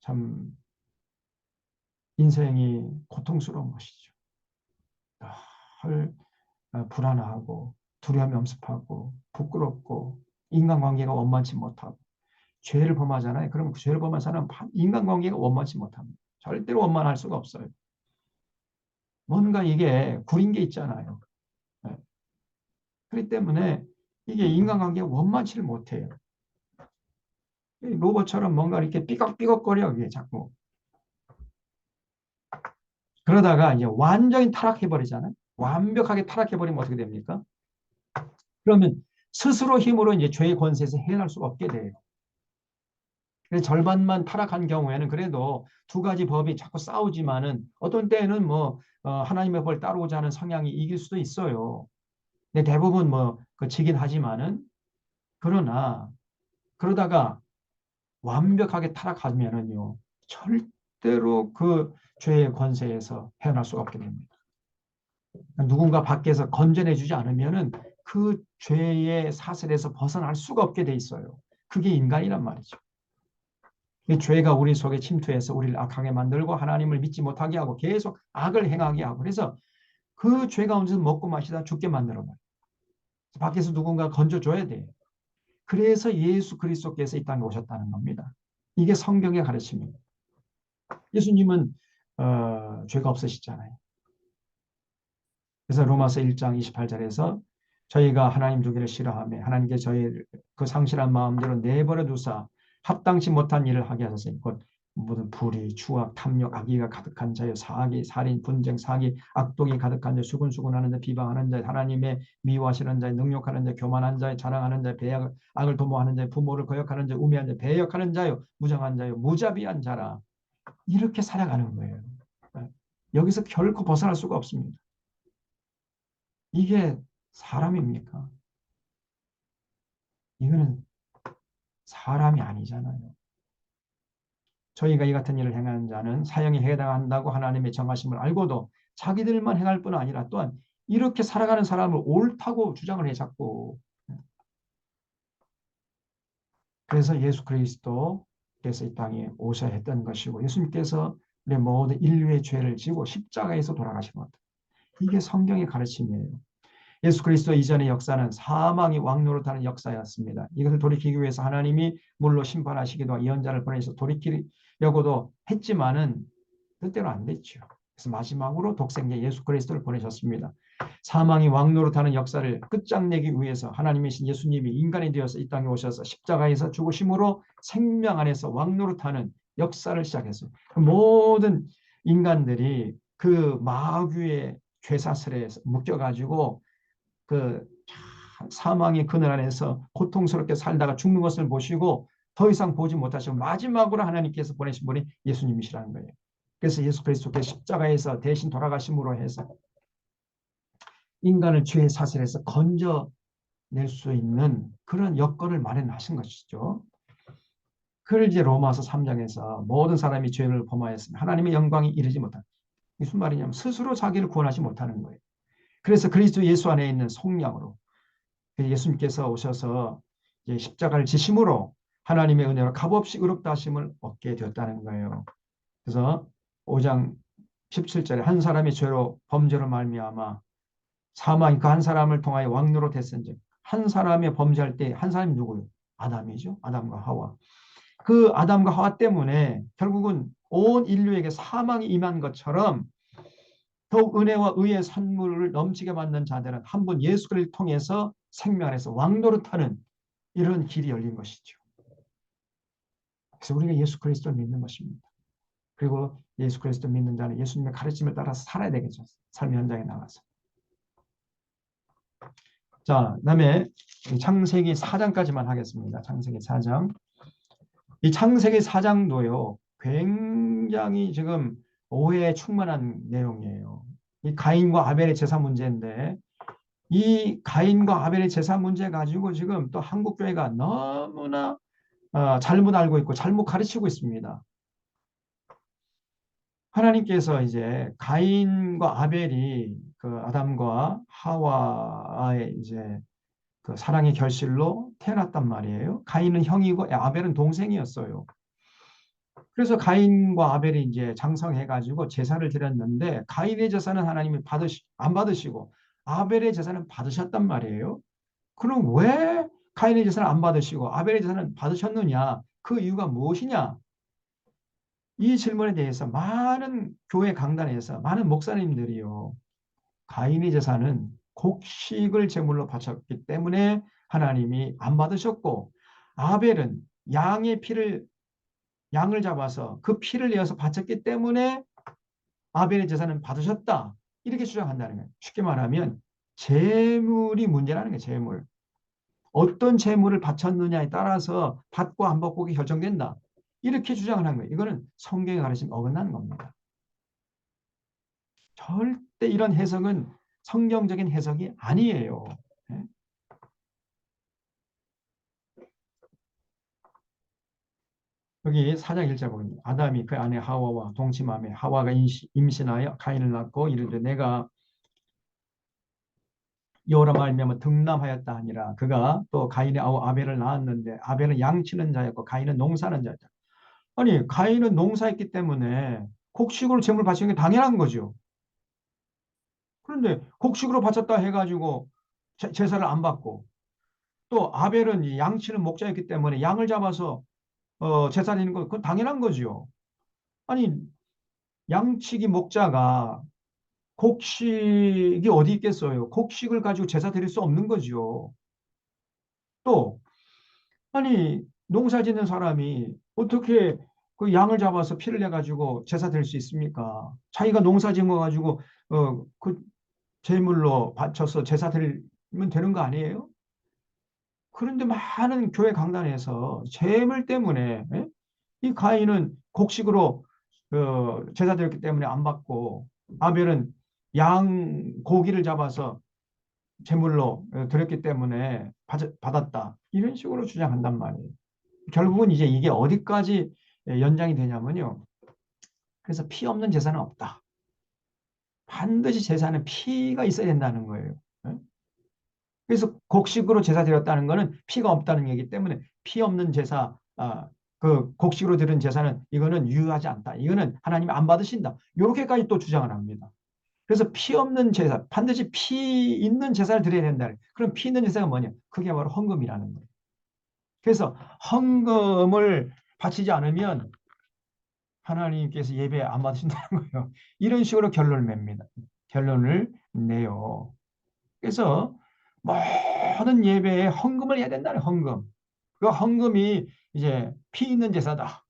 참 인생이 고통스러운 것이죠. 늘 불안하고 두려움이 엄습하고 부끄럽고 인간관계가 원만치 못하고 죄를 범하잖아요. 그러면 그 죄를 범한 사람은 인간관계가 원만치 못합니다. 절대로 원만할 수가 없어요. 뭔가 이게 구린 게 있잖아요. 네. 그렇기 때문에 이게 인간관계가 원만치를 못해요. 로봇처럼 뭔가 이렇게 삐걱삐걱거려 이게 자꾸. 그러다가 이제 완전히 타락해버리잖아요. 완벽하게 타락해버리면 어떻게 됩니까? 그러면 스스로 힘으로 이제 죄의 권세에서 해낼 수가 없게 돼요. 그래서 절반만 타락한 경우에는 그래도 두 가지 법이 자꾸 싸우지만은 어떤 때는 뭐 하나님의 법을 따르고자 하는 성향이 이길 수도 있어요. 근데 대부분 뭐 지긴 하지만은 그러나 그러다가 완벽하게 타락하면은요 절대로 그 죄의 권세에서 헤어날 수가 없게 됩니다. 누군가 밖에서 건져내주지 않으면은 그 죄의 사슬에서 벗어날 수가 없게 돼 있어요. 그게 인간이란 말이죠. 이 죄가 우리 속에 침투해서 우리를 악하게 만들고 하나님을 믿지 못하게 하고 계속 악을 행하게 하고 그래서 그 죄 가운데서 먹고 마시다 죽게 만들어버려요. 밖에서 누군가 건져줘야 돼요. 그래서 예수 그리스도께서 이 땅에 오셨다는 겁니다. 이게 성경의 가르침입니다. 예수님은 죄가 없으시잖아요. 그래서 로마서 1장 28절에서 저희가 하나님 두기를 싫어하며 하나님께 저희 그 상실한 마음대로 내버려 두사 합당치 못한 일을 하게 하셨으니 곧 모든 불의, 추악, 탐욕, 악의가 가득한 자요 사기, 살인, 분쟁, 사기, 악독이 가득한 자, 수군수군하는 자, 비방하는 자, 하나님의 미워하시는 자, 능욕하는 자, 교만한 자, 자랑하는 자, 배역, 악을 도모하는 자, 부모를 거역하는 자, 우매한 자, 배역하는 자요, 무정한 자요, 무자비한 자라 이렇게 살아가는 거예요. 여기서 결코 벗어날 수가 없습니다. 이게 사람입니까? 이거는 사람이 아니잖아요. 저희가 이 같은 일을 행하는 자는 사형에 해당한다고 하나님의 정하심을 알고도 자기들만 행할 뿐 아니라 또한 이렇게 살아가는 사람을 옳다고 주장을 해 자꾸. 그래서 예수 그리스도께서 이 땅에 오셔야 했던 것이고 예수님께서 우리 모든 인류의 죄를 지고 십자가에서 돌아가신 것. 이게 성경의 가르침이에요. 예수 그리스도 이전의 역사는 사망이 왕노릇하는 역사였습니다. 이것을 돌이키기 위해서 하나님이 물로 심판하시기도 하고 예언자를 보내서 돌이키려고도 했지만은 뜻대로 안 됐죠. 그래서 마지막으로 독생자 예수 그리스도를 보내셨습니다. 사망이 왕노릇하는 역사를 끝장내기 위해서 하나님이신 예수님이 인간이 되어서 이 땅에 오셔서 십자가에서 죽으심으로 생명 안에서 왕노릇하는 역사를 시작했어요. 모든 인간들이 그 마귀의 죄사슬에 묶여가지고 그 사망의 그늘 안에서 고통스럽게 살다가 죽는 것을 보시고 더 이상 보지 못하시고 마지막으로 하나님께서 보내신 분이 예수님이시라는 거예요. 그래서 예수 그리스도께서 십자가에서 대신 돌아가심으로 해서 인간을 죄의 사슬에서 건져낼 수 있는 그런 여건을 마련하신 것이죠. 그걸 이제 로마서 3장에서 모든 사람이 죄를 범하였으면 하나님의 영광이 이르지 못한 무슨 말이냐면 스스로 자기를 구원하지 못하는 거예요. 그래서 그리스도 예수 안에 있는 속량으로 예수님께서 오셔서 이제 십자가를 지심으로 하나님의 은혜로 값없이 의롭다 하심을 얻게 되었다는 거예요. 그래서 5장 17절에 한 사람이 죄로 범죄로 말미암아 사망이 그 한 사람을 통하여 왕노로 됐은즉 한 사람이 범죄할 때 한 사람이 누구요? 아담이죠. 아담과 하와. 그 아담과 하와 때문에 결국은 온 인류에게 사망이 임한 것처럼 더욱 은혜와 의의 선물을 넘치게 받는 자들은 한 분 예수 그리스도를 통해서 생명 안에서 왕노릇하는 이런 길이 열린 것이죠. 그래서 우리가 예수 그리스도를 믿는 것입니다. 그리고 예수 그리스도 믿는 자는 예수님의 가르침을 따라서 살아야 되겠죠. 삶의 현장에 나가서. 자, 그다음에 창세기 4장까지만 하겠습니다. 창세기 4장. 이 창세기 4장도요. 굉장히 지금 오해에 충만한 내용이에요. 이 가인과 아벨의 제사 문제인데 이 가인과 아벨의 제사 문제 가지고 지금 또 한국 교회가 너무나 잘못 알고 있고 잘못 가르치고 있습니다. 하나님께서 이제 가인과 아벨이 그 아담과 하와의 이제 그 사랑의 결실로 태어났단 말이에요. 가인은 형이고 아벨은 동생이었어요. 그래서 가인과 아벨이 이제 장성해가지고 제사를 드렸는데 가인의 제사는 하나님이 안 받으시고 아벨의 제사는 받으셨단 말이에요. 그럼 왜 가인의 제사는 안 받으시고 아벨의 제사는 받으셨느냐? 그 이유가 무엇이냐? 이 질문에 대해서 많은 교회 강단에서 많은 목사님들이요. 가인의 제사는 곡식을 제물로 바쳤기 때문에 하나님이 안 받으셨고 아벨은 양을 잡아서 그 피를 내어서 바쳤기 때문에 아벨의 제사는 받으셨다. 이렇게 주장한다는 거예요. 쉽게 말하면 제물이 문제라는 거예요. 제물. 어떤 제물을 바쳤느냐에 따라서 받고 안 받고 결정된다. 이렇게 주장을 한 거예요. 이거는 성경의 가르침 어긋나는 겁니다. 절대 이런 해석은 성경적인 해석이 아니에요. 네? 여기 4장 1절 보면 아담이 그 아내 하와와 동침하며 하와가 임신하여 가인을 낳고 이르되 내가 여호라 말미암아 등남하였다 하니라. 그가 또 가인의 아우 아벨을 낳았는데 아벨은 양치는 자였고 가인은 농사는 자였다. 아니 가인은 농사했기 때문에 곡식으로 제물 바치는 게 당연한 거죠. 그런데 곡식으로 바쳤다 해가지고 제사를 안 받고 또 아벨은 이 양치는 목자였기 때문에 양을 잡아서 제사 드리는 건 그건 당연한 거죠. 아니 양치기 목자가 곡식이 어디 있겠어요? 곡식을 가지고 제사 드릴 수 없는 거죠. 또 아니 농사 짓는 사람이 어떻게 그 양을 잡아서 피를 내 가지고 제사 드릴 수 있습니까? 자기가 농사 지어 가지고 그 제물로 바쳐서 제사 드리면 되는 거 아니에요? 그런데 많은 교회 강단에서 재물 때문에 이 가인은 곡식으로 제사 드렸기 때문에 안 받고 아벨은 양 고기를 잡아서 제물로 드렸기 때문에 받았다. 이런 식으로 주장한단 말이에요. 결국은 이제 이게 어디까지 연장이 되냐면요. 그래서 피 없는 제사는 없다. 반드시 제사는 피가 있어야 된다는 거예요. 그래서 곡식으로 제사 드렸다는 것은 피가 없다는 얘기 때문에 피 없는 제사, 그 곡식으로 드린 제사는 이거는 유효하지 않다. 이거는 하나님이 안 받으신다. 이렇게까지 또 주장을 합니다. 그래서 피 없는 제사, 반드시 피 있는 제사를 드려야 된다. 그럼 피 있는 제사가 뭐냐? 그게 바로 헌금이라는 거예요. 그래서 헌금을 바치지 않으면 하나님께서 예배 안 받으신다는 거예요. 이런 식으로 결론을 냅니다. 결론을 내요. 그래서 모든 예배에 헌금을 해야 된다는 헌금. 그 헌금이 이제 피 있는 제사다.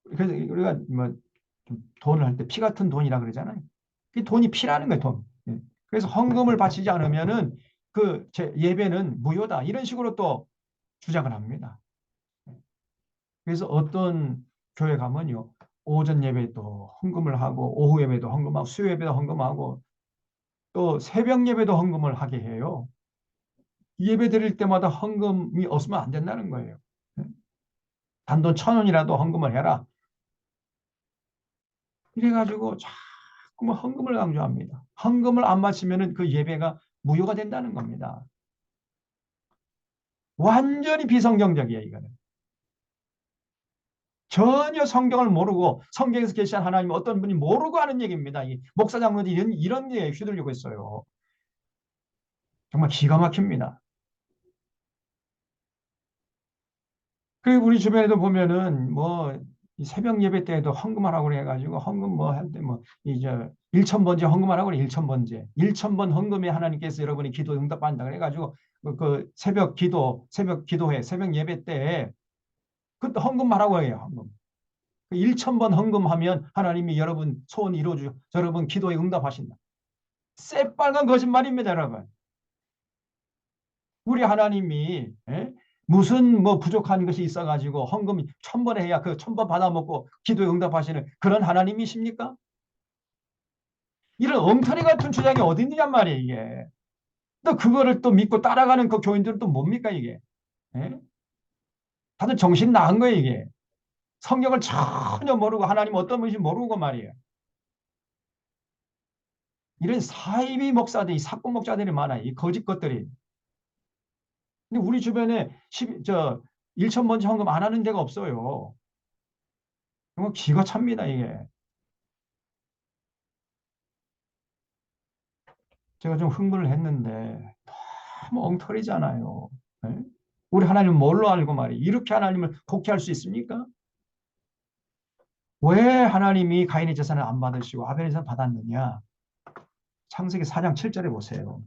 그래서 우리가 뭐 돈을 할 때 피 같은 돈이라 그러잖아요. 그 돈이 피라는 거예요, 돈. 그래서 헌금을 바치지 않으면은 그 예배는 무효다. 이런 식으로 또 주장을 합니다. 그래서 어떤 교회 가면요. 오전 예배도 헌금을 하고 오후 예배도 헌금하고 수요 예배도 헌금하고 또 새벽 예배도 헌금을 하게 해요. 예배 드릴 때마다 헌금이 없으면 안 된다는 거예요. 단돈 1,000원이라도 헌금을 해라. 이래가지고 자꾸 헌금을 강조합니다. 헌금을 안 바치면 그 예배가 무효가 된다는 겁니다. 완전히 비성경적이에요, 이거는. 전혀 성경을 모르고 성경에서 계시한 하나님 어떤 분이 모르고 하는 얘기입니다. 이 목사 장로들이 이런 게 휘둘리고 있어요. 정말 기가 막힙니다. 그 우리 주변에도 보면은 뭐 새벽 예배 때에도 헌금하라고 그래가지고 헌금 뭐 할 때 뭐 이제 1,000번째 헌금하라고 그래. 1,000번째 1,000번 헌금에 하나님께서 여러분이 기도 응답한다 그래가지고 그 새벽 기도회 새벽 예배 때 그때 헌금하라고 해요. 헌금. 1,000번 헌금하면 하나님이 여러분 소원 이루어주 여러분 기도에 응답하신다. 새빨간 거짓말입니다, 여러분. 우리 하나님이 무슨 뭐 부족한 것이 있어가지고 헌금 1,000번 해야 그 1,000번 받아먹고 기도에 응답하시는 그런 하나님이십니까? 이런 엉터리 같은 주장이 어디 있느냔 말이에요, 이게. 또 그거를 또 믿고 따라가는 그 교인들은 또 뭡니까, 이게? 예? 다들 정신 나간 거예요, 이게. 성경을 전혀 모르고 하나님 어떤 분인지 모르고 말이에요. 이런 사이비 목사들이, 사건 목사들이 많아요, 이 거짓 것들이. 근데 우리 주변에 1,000번째 헌금 안 하는 데가 없어요. 정말 기가 찹니다, 이게. 제가 좀 흥분을 했는데 너무 엉터리잖아요. 네? 우리 하나님 뭘로 알고 말이에요. 이렇게 하나님을 곡해할 수 있습니까? 왜 하나님이 가인의 제사를 안 받으시고 아벨의 제사를 받았느냐? 창세기 4장 7절에 보세요.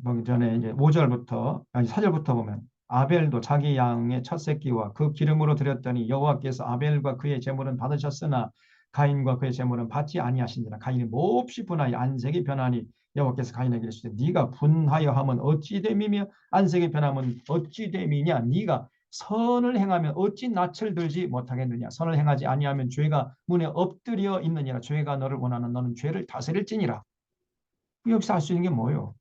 보기 전에 이제 5절부터 아니 4절부터 보면 아벨도 자기 양의 첫 새끼와 그 기름으로 드렸더니 여호와께서 아벨과 그의 제물은 받으셨으나 가인과 그의 제물은 받지 아니하신지라. 가인이 몹시 분하여 안색이 변하니 여호와께서 가인에게 이르시되 네가 분하여 하면 어찌 됨이며 안색이 변하면 어찌 됨이냐. 네가 선을 행하면 어찌 낯을 들지 못하겠느냐. 선을 행하지 아니하면 죄가 문에 엎드려 있느니라. 죄가 너를 원하는 너는 죄를 다스릴지니라. 여기서 알 수 있는 게 뭐예요?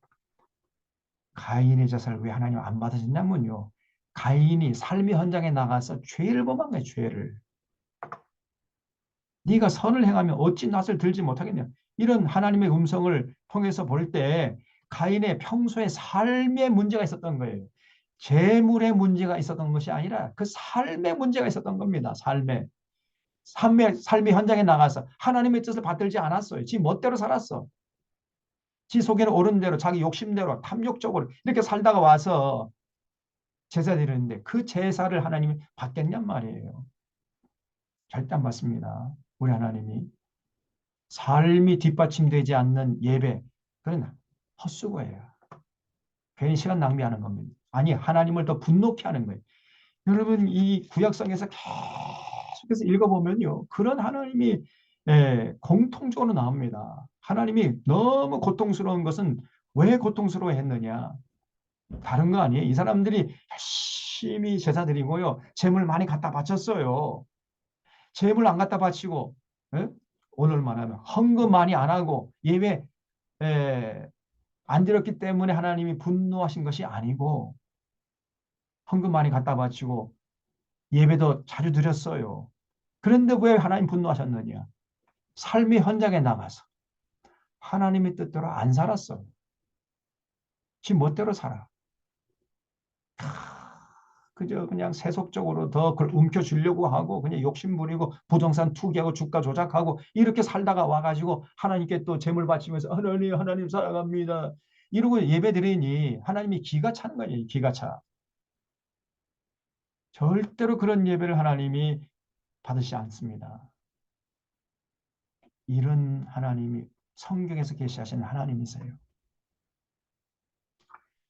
가인의 자살을 왜 하나님 안 받으셨냐면요. 가인이 삶의 현장에 나가서 죄를 범한 거예요. 죄를. 네가 선을 행하면 어찌 낯을 들지 못하겠냐. 이런 하나님의 음성을 통해서 볼 때 가인의 평소에 삶의 문제가 있었던 거예요. 재물의 문제가 있었던 것이 아니라 그 삶의 문제가 있었던 겁니다. 삶의 현장에 나가서 하나님의 뜻을 받들지 않았어요. 지 멋대로 살았어. 지 속에는 옳은 대로 자기 욕심대로 탐욕적으로 이렇게 살다가 와서 제사 드리는데 그 제사를 하나님이 받겠냔 말이에요. 절대 안 받습니다. 우리 하나님이 삶이 뒷받침되지 않는 예배 그건 헛수고예요. 괜히 시간 낭비하는 겁니다. 아니 하나님을 더 분노케 하는 거예요. 여러분 이 구약성에서 계속해서 읽어보면요. 그런 하나님이 공통적으로 나옵니다. 하나님이 너무 고통스러운 것은 왜 고통스러워했느냐. 다른 거 아니에요. 이 사람들이 열심히 제사 드리고요. 재물 많이 갖다 바쳤어요. 재물 안 갖다 바치고 예? 오늘만 하면 헌금 많이 안 하고 예배 안 드렸기 때문에 하나님이 분노하신 것이 아니고 헌금 많이 갖다 바치고 예배도 자주 드렸어요. 그런데 왜 하나님 분노하셨느냐? 삶의 현장에 나가서 하나님의 뜻대로 안 살았어요. 지 멋대로 살아. 그저 그냥 세속적으로 더 그걸 움켜쥐려고 하고 그냥 욕심 부리고 부동산 투기하고 주가 조작하고 이렇게 살다가 와가지고 하나님께 또 재물 바치면서 하나님 사랑합니다. 이러고 예배 드리니 하나님이 기가 차는 거예요. 기가 차. 절대로 그런 예배를 하나님이 받으시지 않습니다. 이런 하나님이 성경에서 계시하시는 하나님이세요.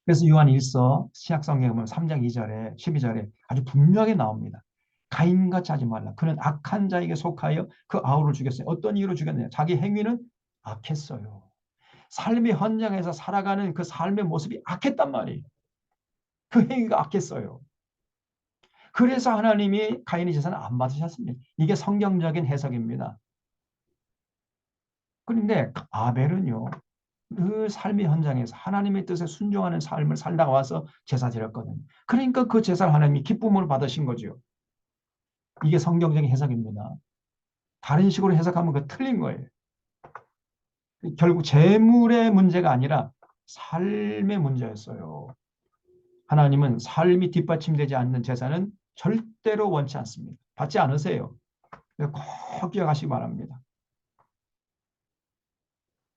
그래서 요한 1서 신약성경에 보면 3장 2절에 12절에 아주 분명하게 나옵니다. 가인같이 하지 말라. 그는 악한 자에게 속하여 그 아우를 죽였어요. 어떤 이유로 죽였느냐. 자기 행위는 악했어요. 삶의 현장에서 살아가는 그 삶의 모습이 악했단 말이에요. 그 행위가 악했어요. 그래서 하나님이 가인의 제사는 안 받으셨습니다. 이게 성경적인 해석입니다. 그런데 아벨은요. 그 삶의 현장에서 하나님의 뜻에 순종하는 삶을 살다가 와서 제사 드렸거든요. 그러니까 그 제사를 하나님이 기쁨으로 받으신 거죠. 이게 성경적인 해석입니다. 다른 식으로 해석하면 그 틀린 거예요. 결국 재물의 문제가 아니라 삶의 문제였어요. 하나님은 삶이 뒷받침되지 않는 제사는 절대로 원치 않습니다. 받지 않으세요. 꼭 기억하시기 바랍니다.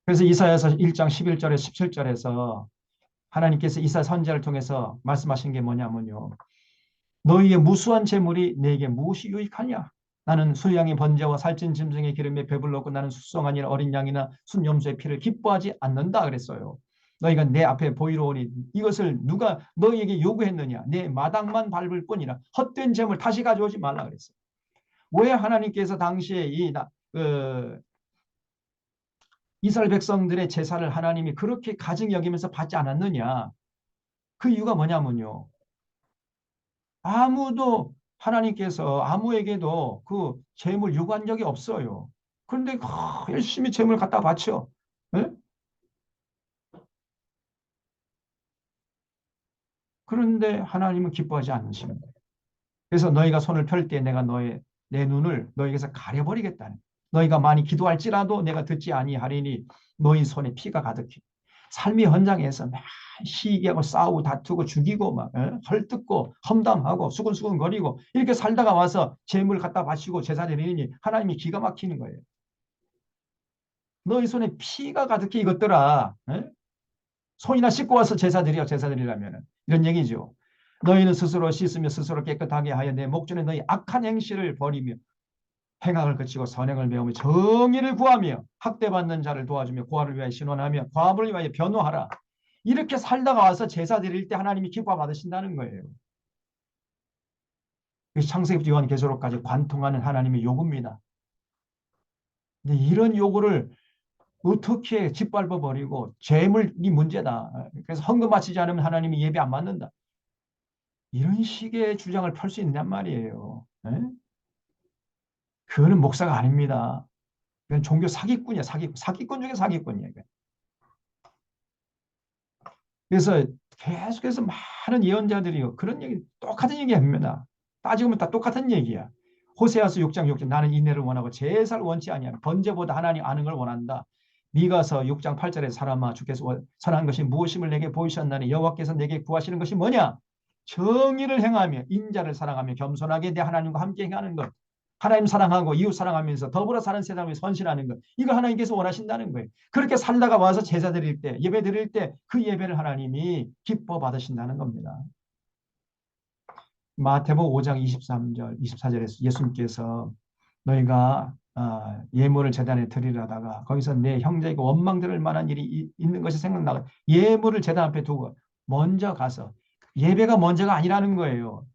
그래서 이사야서 1장 11절에 17절에서 하나님께서 이사 선지자를 통해서 말씀하신 게 뭐냐면요. 너희의 무수한 재물이 내게 무엇이 유익하냐? 나는 수양의 번제와 살찐 짐승의 기름에 배불렀고 나는 수송아니 어린 양이나 순염소의 피를 기뻐하지 않는다 그랬어요. 너희가 내 앞에 보이러 오니 이것을 누가 너희에게 요구했느냐? 내 마당만 밟을 뿐이라 헛된 재물 다시 가져오지 말라 그랬어요. 왜 하나님께서 당시에 이스라엘 백성들의 제사를 하나님이 그렇게 가증 여기면서 받지 않았느냐? 그 이유가 뭐냐면요. 아무도 하나님께서 아무에게도 그 재물 요구한 적이 없어요. 그런데 열심히 재물 갖다 바쳐. 예? 그런데 하나님은 기뻐하지 않으십니다. 그래서 너희가 손을 펼 때 내가 내 눈을 너희에게서 가려버리겠다는. 너희가 많이 기도할지라도 내가 듣지 아니하리니 너희 손에 피가 가득해. 삶의 현장에서 막 시기하고 싸우고 다투고 죽이고 막 헐뜯고 험담하고 수근수근거리고 이렇게 살다가 와서 재물 갖다 바치고 제사 드리니 하나님이 기가 막히는 거예요. 너희 손에 피가 가득해 이것들아. 손이나 씻고 와서 제사 드리려면 이런 얘기죠. 너희는 스스로 씻으며 스스로 깨끗하게 하여 내 목전에 너희 악한 행실을 버리며 행악을 그치고 선행을 배우며 정의를 구하며 학대받는 자를 도와주며 고아를 위하여 신원하며 과부를 위하여 변호하라. 이렇게 살다가 와서 제사 드릴 때 하나님이 기뻐 받으신다는 거예요. 창세기부터 요한계시록까지 관통하는 하나님의 요구입니다. 근데 이런 요구를 어떻게 짓밟아 버리고 재물이 문제다. 그래서 헌금 바치지 않으면 하나님이 예배 안 받는다. 이런 식의 주장을 펼 수 있냔 말이에요. 그거는 목사가 아닙니다. 그건 종교 사기꾼이야. 사기꾼 중에 사기꾼이야. 그래서 계속해서 많은 예언자들이 그런 얘기, 똑같은 얘기 합니다. 따지고 보면 다 똑같은 얘기야. 호세아서 6장 6절 나는 인내를 원하고 제사를 원치 아니하노 번제보다 하나님 아는 걸 원한다. 미가서 6장 8절에 사람아 주께서 선한 것이 무엇임을 내게 보이셨나니 여호와께서 내게 구하시는 것이 뭐냐? 정의를 행하며 인자를 사랑하며 겸손하게 내 하나님과 함께 행하는 것. 하나님 사랑하고 이웃 사랑하면서 더불어 사는 세상에 선실하는 것. 이거 하나님께서 원하신다는 거예요. 그렇게 살다가 와서 제사 드릴 때, 예배 드릴 때 그 예배를 하나님이 기뻐 받으신다는 겁니다. 마태복음 5장 23절, 24절에서 예수님께서 너희가 예물을 제단에 드리려다가 거기서 내 형제에게 원망 들을 만한 일이 있는 것이 생각나고 예물을 제단 앞에 두고 먼저 가서 예배가 먼저가 아니라는 거예요.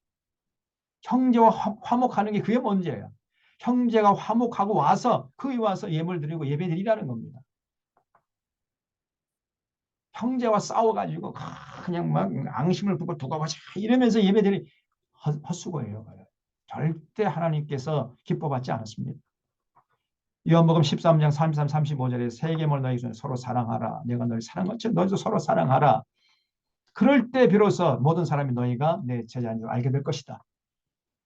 형제와 화목하는 게 그게 문제예요. 형제가 화목하고 와서 거기 와서 예물 드리고 예배 드리라는 겁니다. 형제와 싸워가지고 그냥 막 앙심을 부고 두고 보자 이러면서 예배 드리 헛수고예요. 절대 하나님께서 기뻐받지 않았습니다. 요한복음 13장 33, 35절에 세 계명을 너희 중에 서로 사랑하라. 내가 너희 사랑한 것처럼 너희도 서로 사랑하라. 그럴 때 비로소 모든 사람이 너희가 내 제자인 줄 알게 될 것이다.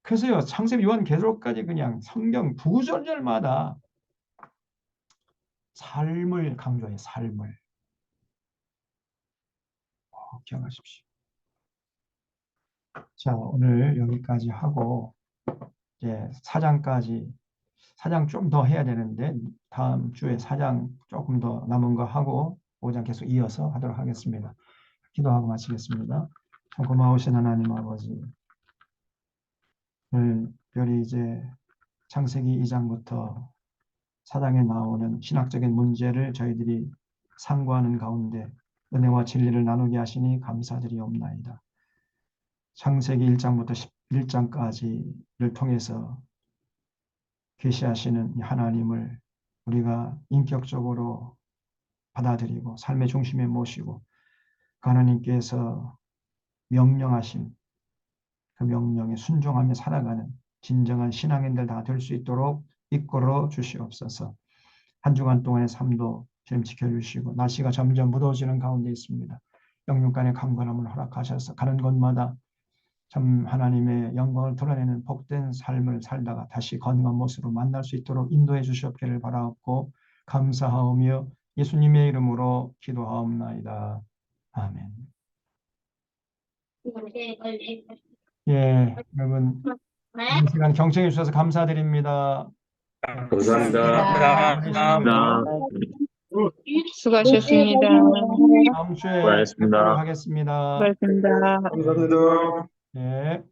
그래서요, 창세기 요한계시록까지 그냥 성경 구절절마다 삶을 강조해, 삶을. 기억하십시오. 자, 오늘 여기까지 하고 이제 사장 좀 더 해야 되는데 다음 주에 사장 조금 더 남은 거 하고 5장 계속 이어서 하도록 하겠습니다. 기도하고 마치겠습니다. 참 고마우신 하나님 아버지, 특별히 이제 창세기 2장부터 사장에 나오는 신학적인 문제를 저희들이 상고하는 가운데 은혜와 진리를 나누게 하시니 감사드리옵나이다. 창세기 1장부터 11장까지를 통해서 계시하시는 하나님을 우리가 인격적으로 받아들이고 삶의 중심에 모시고 하나님께서 명령하신 그 명령에 순종하며 살아가는 진정한 신앙인들 다 될 수 있도록 이끌어 주시옵소서. 한 주간 동안의 삶도 주님 지켜주시고 날씨가 점점 무더워지는 가운데 있습니다. 영육간의 강건함을 허락하셔서 가는 곳마다 참 하나님의 영광을 드러내는 복된 삶을 살다가 다시 건강한 모습으로 만날 수 있도록 인도해 주시옵기를 바라옵고 감사하오며 예수님의 이름으로 기도하옵나이다. 아멘. 예, 여러분 이 시간 경청해 주셔서 감사드립니다. 감사합니다. 보내십시오. 수고하셨습니다. 다음 주에 수고하셨습니다. 뵙도록 하겠습니다. 수고하셨습니다. 예.